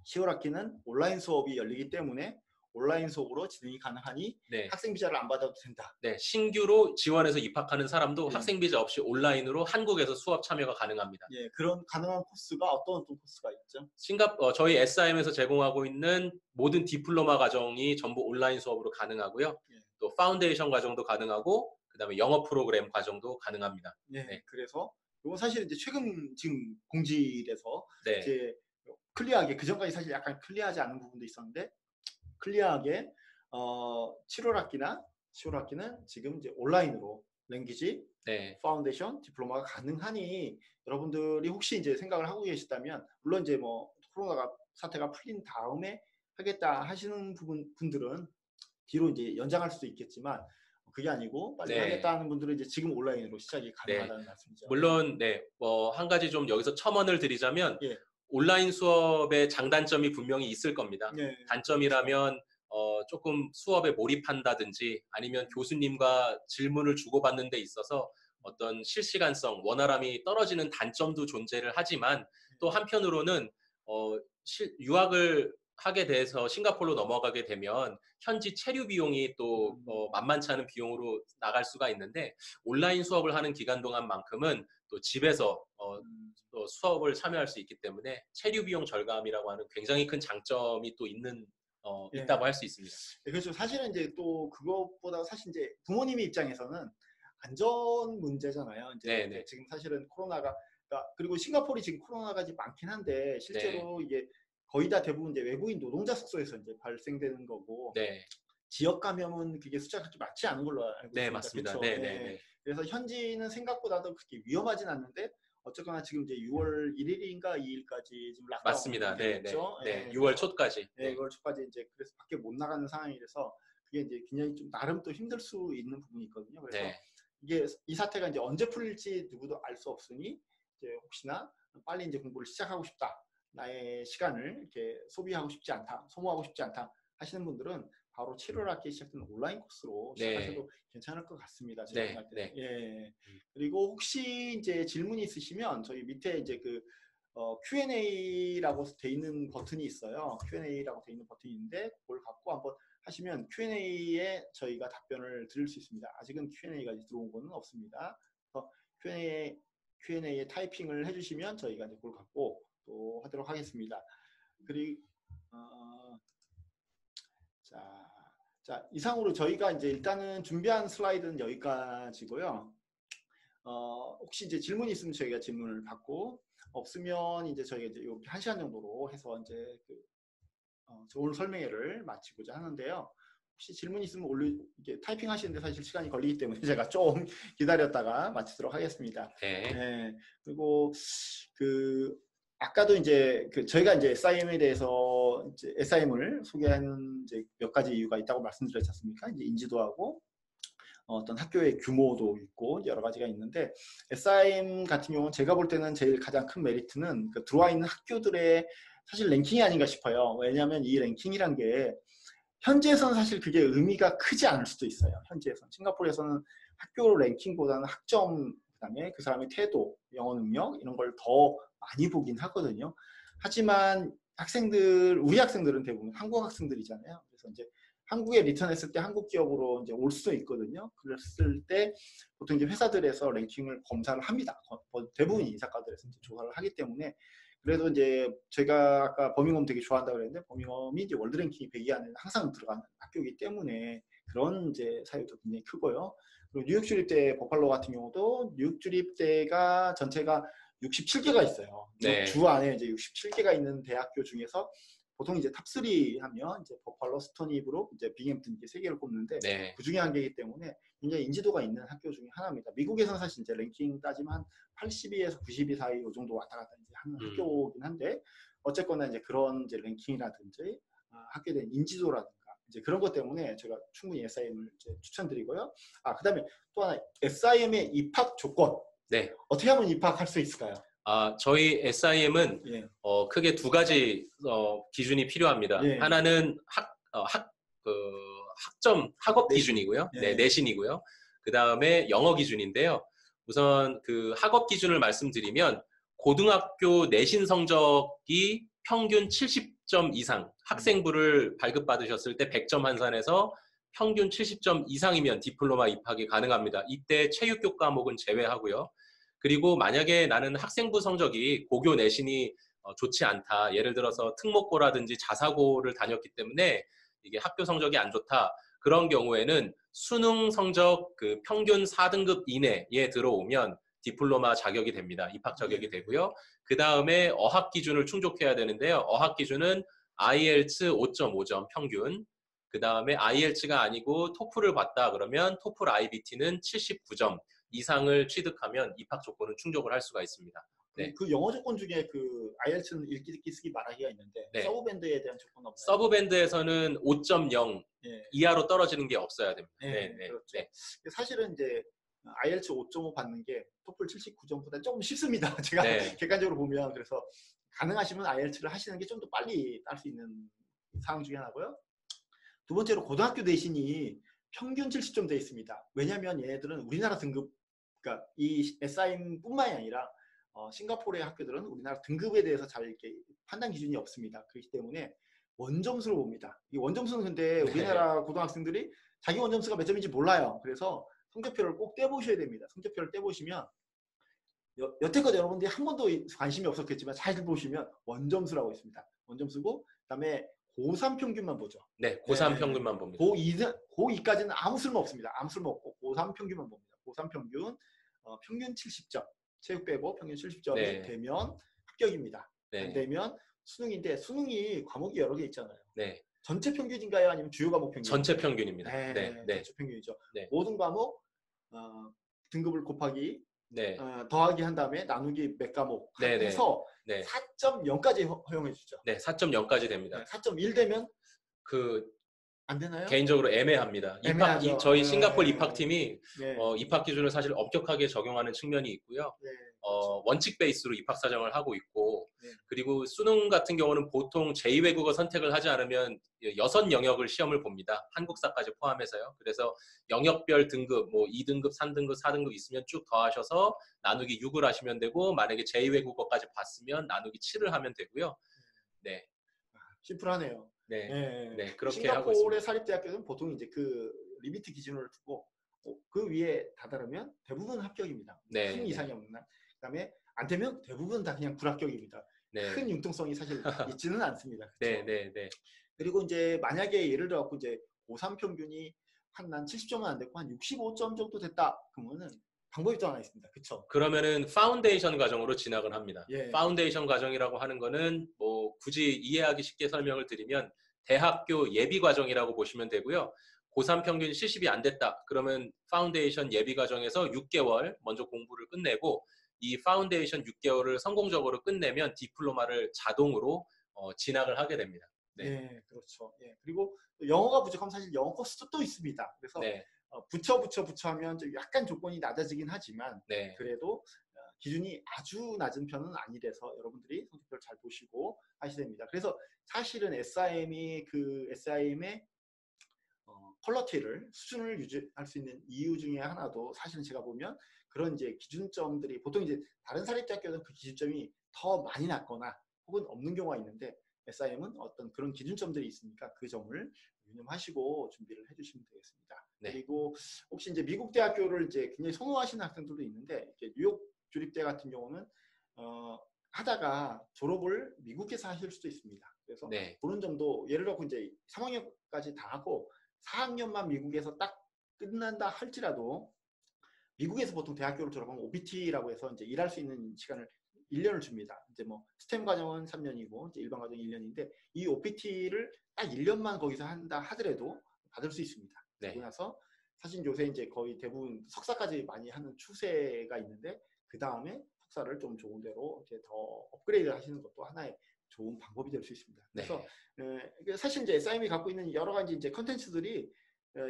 10월 학기는 온라인 수업이 열리기 때문에 온라인 수업으로 진행이 가능하니 네. 학생 비자를 안 받아도 된다. 네, 신규로 지원해서 입학하는 사람도 네. 학생 비자 없이 온라인으로 한국에서 수업 참여가 가능합니다. 예, 그런 가능한 코스가 어떤 코스가 있죠? 저희 SIM에서 제공하고 있는 모든 디플로마 과정이 전부 온라인 수업으로 가능하고요. 예. 또 파운데이션 과정도 가능하고 그다음에 영어 프로그램 과정도 가능합니다. 예, 네. 그래서 이건 사실 이제 최근 지금 공지돼서 네. 이제 클리어하게 그 전까지 사실 약간 클리어하지 않은 부분도 있었는데 클리어하게 7월 학기나 10월 학기는 지금 이제 온라인으로 랭귀지 네. 파운데이션 디플로마가 가능하니 여러분들이 혹시 이제 생각을 하고 계시다면 물론 이제 뭐 코로나 사태가 풀린 다음에 하겠다 하시는 분들은 뒤로 이제 연장할 수도 있겠지만 그게 아니고 빨리 네. 하겠다 하는 분들은 이제 지금 온라인으로 시작이 가능하다는 네. 말씀이죠. 물론 네, 한 가지 좀 여기서 첨언을 드리자면 예. 온라인 수업의 장단점이 분명히 있을 겁니다. 네. 단점이라면 조금 수업에 몰입한다든지 아니면 교수님과 질문을 주고받는 데 있어서 어떤 실시간성, 원활함이 떨어지는 단점도 존재를 하지만 또 한편으로는 유학을 하게 돼서 싱가포르로 넘어가게 되면 현지 체류 비용이 또 만만치 않은 비용으로 나갈 수가 있는데 온라인 수업을 하는 기간 동안만큼은 또 집에서 또 수업을 참여할 수 있기 때문에 체류 비용 절감이라고 하는 굉장히 큰 장점이 또 있는 예. 있다고 할 수 있습니다. 네, 그렇죠. 사실은 이제 또 그것보다 사실 이제 부모님의 입장에서는 안전 문제잖아요. 이제 네네. 지금 사실은 코로나가 그러니까 그리고 싱가포르이 지금 코로나가 지금 많긴 한데 실제로 이게 거의 다 대부분 이제 외국인 노동자 숙소에서 이제 발생되는 거고 네. 지역 감염은 그게 숫자가 그렇게 많지 않은 걸로 알고 네, 있습니다. 맞습니다. 그렇죠. 네네네. 예. 그래서 현지는 생각보다도 그렇게 위험하진 않는데 어쨌거나 지금 이제 6월 1일인가 2일까지 지금 맞습니다. 락다운이 네네. 되겠죠. 네. 예, 6월 그래서 초까지. 예, 네. 6월 초까지 이제 그래서 밖에 못 나가는 상황이라서 그게 이제 굉장히 좀 나름 또 힘들 수 있는 부분이 있거든요. 그래서 네. 이게 이 사태가 이제 언제 풀릴지 누구도 알 수 없으니 이제 혹시나 빨리 이제 공부를 시작하고 싶다. 나의 시간을 이렇게 소비하고 싶지 않다. 소모하고 싶지 않다. 하시는 분들은 바로 7월 학기에 시작된 온라인 코스로 네. 시작하셔도 괜찮을 것 같습니다. 제가 네. 생각할 때. 네. 예. 그리고 혹시 이제 질문이 있으시면 저희 밑에 이제 그 Q&A라고 돼 있는 버튼이 있어요. Q&A라고 돼 있는 버튼이 있는데 그걸 갖고 한번 하시면 Q&A에 저희가 답변을 드릴 수 있습니다. 아직은 Q&A가 들어온 거는 없습니다. 그래서 Q&A에 타이핑을 해주시면 저희가 이제 그걸 갖고 또 하도록 하겠습니다. 그리고 자, 이상으로 저희가 이제 일단은 준비한 슬라이드는 여기까지고요. 혹시 이제 질문이 있으면 저희가 질문을 받고 없으면 이제 저희가 이제 이렇게 1시간 정도로 해서 이제 오늘 설명회를 마치고자 하는데요. 혹시 질문 있으면 이렇게 타이핑 하시는데 사실 시간이 걸리기 때문에 제가 좀 기다렸다가 마치도록 하겠습니다. 네. 네. 그리고 아까도 이제 저희가 이제 SIM에 대해서 이제 SIM을 소개하는 이제 몇 가지 이유가 있다고 말씀드렸지 않습니까? 이제 인지도하고 어떤 학교의 규모도 있고 여러 가지가 있는데 SIM 같은 경우는 제가 볼 때는 제일 가장 큰 메리트는 들어와 있는 학교들의 사실 랭킹이 아닌가 싶어요. 왜냐하면 이 랭킹이란 게 현지에서는 사실 그게 의미가 크지 않을 수도 있어요. 현지에서는. 싱가포르에서는 학교 랭킹보다는 학점, 그다음에 그 사람의 태도, 영어 능력 이런 걸 더 많이 보긴 하거든요. 하지만 우리 학생들은 대부분 한국 학생들이잖아요. 그래서 이제 한국에 리턴했을 때 한국 기업으로 이제 올 수도 있거든요. 그랬을 때 보통 이제 회사들에서 랭킹을 검사를 합니다. 대부분 인사과들에서 이제 조사를 하기 때문에 그래도 이제 제가 아까 버밍엄 되게 좋아한다고 그랬는데 버밍엄이 이제 월드 랭킹이 100위 안에 항상 들어가는 학교이기 때문에 그런 이제 사유도 굉장히 크고요. 그리고 뉴욕 주립대 버팔로 같은 경우도 뉴욕 주립대가 전체가 67개가 있어요. 네. 주 안에 이제 67개가 있는 대학교 중에서 보통 이제 탑3 하면 이제 버팔로, 스토니 브룩, 이제 빙햄튼 이렇게 3개를 꼽는데 네. 그 중에 한 개이기 때문에 굉장히 인지도가 있는 학교 중에 하나입니다. 미국에서는 사실 이제 랭킹 따지면 한 82에서 92 사이 이 정도 왔다 갔다 이제 하는 학교긴 한데 어쨌거나 이제 그런 이제 랭킹이라든지 학교에 대한 인지도라든가 이제 그런 것 때문에 제가 충분히 SIM을 이제 추천드리고요. 그다음에 또 하나 SIM의 입학 조건. 네. 어떻게 하면 입학할 수 있을까요? 저희 SIM은 예. 크게 두 가지 기준이 필요합니다. 예. 하나는 학업 내신. 기준이고요. 예. 네, 내신이고요. 그 다음에 영어 기준인데요. 우선 그 학업 기준을 말씀드리면 고등학교 내신 성적이 평균 70점 이상, 학생부를 발급받으셨을 때 100점 환산해서 평균 70점 이상이면 디플로마 입학이 가능합니다. 이때 체육교 과목은 제외하고요. 그리고 만약에 나는 학생부 성적이 고교 내신이 좋지 않다. 예를 들어서 특목고라든지 자사고를 다녔기 때문에 이게 학교 성적이 안 좋다. 그런 경우에는 수능 성적 그 평균 4등급 이내에 들어오면 디플로마 자격이 됩니다. 입학 자격이 되고요. 그 다음에 어학 기준을 충족해야 되는데요. 어학 기준은 IELTS 5.5점 평균. 그 다음에 IELTS가 아니고 토플을 봤다 그러면 토플 IBT는 79점 이상을 취득하면 입학 조건은 충족을 할 수가 있습니다. 네. 그 영어 조건 중에 그 IELTS는 읽기, 듣기, 쓰기, 말하기가 있는데 네. 서브밴드에 대한 조건은 없나요? 서브밴드에서는 5.0 이하로 떨어지는 게 없어야 됩니다. 네, 그렇죠. 네. 사실은 이제 IELTS 5.5 받는 게 토플 79점보다 조금 쉽습니다. 제가 객관적으로 보면 그래서 가능하시면 IELTS를 하시는 게 좀 더 빨리 딸 수 있는 상황 중에 하나고요. 두 번째로 고등학교 내신이 평균 70점 돼 있습니다. 왜냐하면 얘네들은 우리나라 등급, 그러니까 이 SIM뿐만이 아니라 싱가포르의 학교들은 우리나라 등급에 대해서 잘 이렇게 판단 기준이 없습니다. 그렇기 때문에 원점수를 봅니다. 이 원점수는 근데 우리나라 고등학생들이 자기 원점수가 몇 점인지 몰라요. 그래서 성적표를 꼭 떼보셔야 됩니다. 성적표를 떼보시면 여태껏 여러분들이 한 번도 관심이 없었겠지만 잘 보시면 원점수라고 있습니다. 원점수고 그다음에 고3 평균만 보죠. 네, 고3 네. 평균만 봅니다. 고2까지는 아무 쓸모 없습니다. 아무 쓸모 없고 고3 평균만 봅니다. 고3 평균 평균 70점, 체육 빼고 평균 70점이 네. 되면 합격입니다. 안 네. 되면 수능인데 수능이 과목이 여러 개 있잖아요. 네. 전체 평균인가요? 아니면 주요 과목 평균? 전체 평균입니다. 네, 네. 네. 전체 평균이죠. 네. 모든 과목 등급을 곱하기 네. 더하기 한 다음에 나누기 몇 과목 네, 네. 해서 네. 4.0까지 허용해 주죠. 네, 4.0까지 됩니다. 4.1 되면 그 안 되나요? 개인적으로 애매합니다. 애매하죠. 저희 네. 싱가포르 입학팀이 네. 입학 기준을 사실 엄격하게 적용하는 측면이 있고요. 네, 그렇죠. 원칙 베이스로 입학 사정을 하고 있고, 네. 그리고 수능 같은 경우는 보통 제2외국어 선택을 하지 않으면 6영역을 시험을 봅니다. 한국사까지 포함해서요. 그래서 영역별 등급, 뭐 2등급, 3등급, 4등급 있으면 쭉 더하셔서 나누기 6을 하시면 되고, 만약에 제2외국어까지 봤으면 나누기 7을 하면 되고요. 네. 심플하네요. 네. 네. 네, 그렇게 하고 있습니다. 싱가포르의 사립대학교는 보통 이제 그 리미트 기준을 두고 그 위에 다다르면 대부분 합격입니다. 네, 큰 네. 이상이 없는 날. 그다음에 안 되면 대부분 다 그냥 불합격입니다. 네. 큰 융통성이 사실 있지는 않습니다. 네, 그렇죠? 네, 네. 그리고 이제 만약에 예를 들어 갖고 이제 고3 평균이 한 70점은 안 됐고 한 65점 정도 됐다. 그러면은 방법이 또 하나 있습니다. 그렇죠? 그러면은 파운데이션 과정으로 진학을 합니다. 예. 파운데이션 과정이라고 하는 거는 뭐 굳이 이해하기 쉽게 설명을 드리면 대학교 예비 과정이라고 보시면 되고요. 고3 평균 70이 안 됐다. 그러면 파운데이션 예비 과정에서 6개월 먼저 공부를 끝내고 이 파운데이션 6개월을 성공적으로 끝내면 디플로마를 자동으로 진학을 하게 됩니다. 네. 예, 그렇죠. 예. 그리고 영어가 부족하면 사실 영어 코스도 또 있습니다. 그래서 네. 붙여 하면 좀 약간 조건이 낮아지긴 하지만 네. 그래도 기준이 아주 낮은 편은 아니라서 여러분들이 성적표를 잘 보시고 하셔야 됩니다. 그래서 사실은 SIM의 퀄리티를 수준을 유지할 수 있는 이유 중에 하나도 사실은 제가 보면 그런 이제 기준점들이 보통 이제 다른 사립대학교는 그 기준점이 더 많이 낮거나 혹은 없는 경우가 있는데 SIM은 어떤 그런 기준점들이 있으니까 그 점을 유념하시고 준비를 해주시면 되겠습니다. 네. 그리고 혹시 이제 미국 대학교를 이제 굉장히 선호하시는 학생들도 있는데 이제 뉴욕 주립대 같은 경우는 하다가 졸업을 미국에서 하실 수도 있습니다. 그래서 네. 그런 점도 예를 들어 이제 3학년까지 다 하고 4학년만 미국에서 딱 끝난다 할지라도 미국에서 보통 대학교를 졸업하면 OPT라고 해서 이제 일할 수 있는 시간을 1년을 줍니다. 이제 뭐 스템 과정은 3년이고 이제 일반 과정이 1년인데 이 OPT를 딱 1년만 거기서 한다 하더라도 받을 수 있습니다. 네. 그러고 나서 사실 요새 이제 거의 대부분 석사까지 많이 하는 추세가 있는데 그 다음에 석사를 좀 좋은 데로 이렇게 더 업그레이드 하시는 것도 하나의 좋은 방법이 될 수 있습니다. 그래서 사실 이제 SIM이 갖고 있는 여러 가지 이제 컨텐츠들이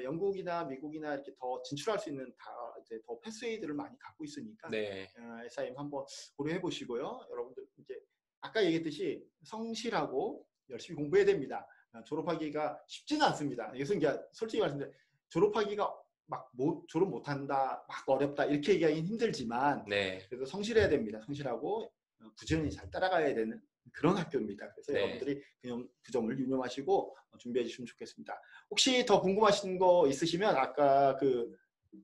영국이나 미국이나 이렇게 더 진출할 수 있는 이제 더 패스웨이들을 많이 갖고 있으니까 네. SIM 한번 고려해 보시고요. 여러분들 이제 아까 얘기했듯이 성실하고 열심히 공부해야 됩니다. 졸업하기가 쉽지는 않습니다. 그래서 이제 솔직히 말씀드리면 졸업하기가 막 졸업 못한다, 막 어렵다 이렇게 얘기하기는 힘들지만 네. 그래도 성실해야 됩니다. 성실하고 부지런히 잘 따라가야 되는 그런 학교입니다. 그래서 네. 여러분들이 그 점을 유념하시고 준비해 주시면 좋겠습니다. 혹시 더 궁금하신 거 있으시면 아까 그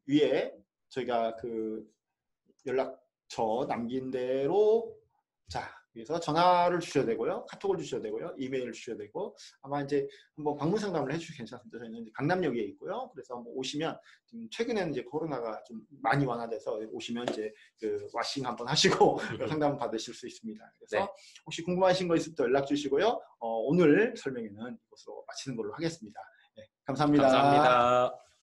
위에 저희가 그 연락처 남긴 대로 그래서 전화를 주셔야 되고요. 카톡을 주셔야 되고요. 이메일을 주셔야 되고 아마 이제 한번 방문 상담을 해주셔도 괜찮습니다. 저희는 이제 강남역에 있고요. 그래서 한번 오시면 지금 최근에는 이제 코로나가 좀 많이 완화돼서 오시면 이제 그 와싱 한번 하시고 상담 받으실 수 있습니다. 그래서 네. 혹시 궁금하신 거 있으면 또 연락 주시고요. 오늘 설명회는 이것으로 마치는 걸로 하겠습니다. 네, 감사합니다. 감사합니다.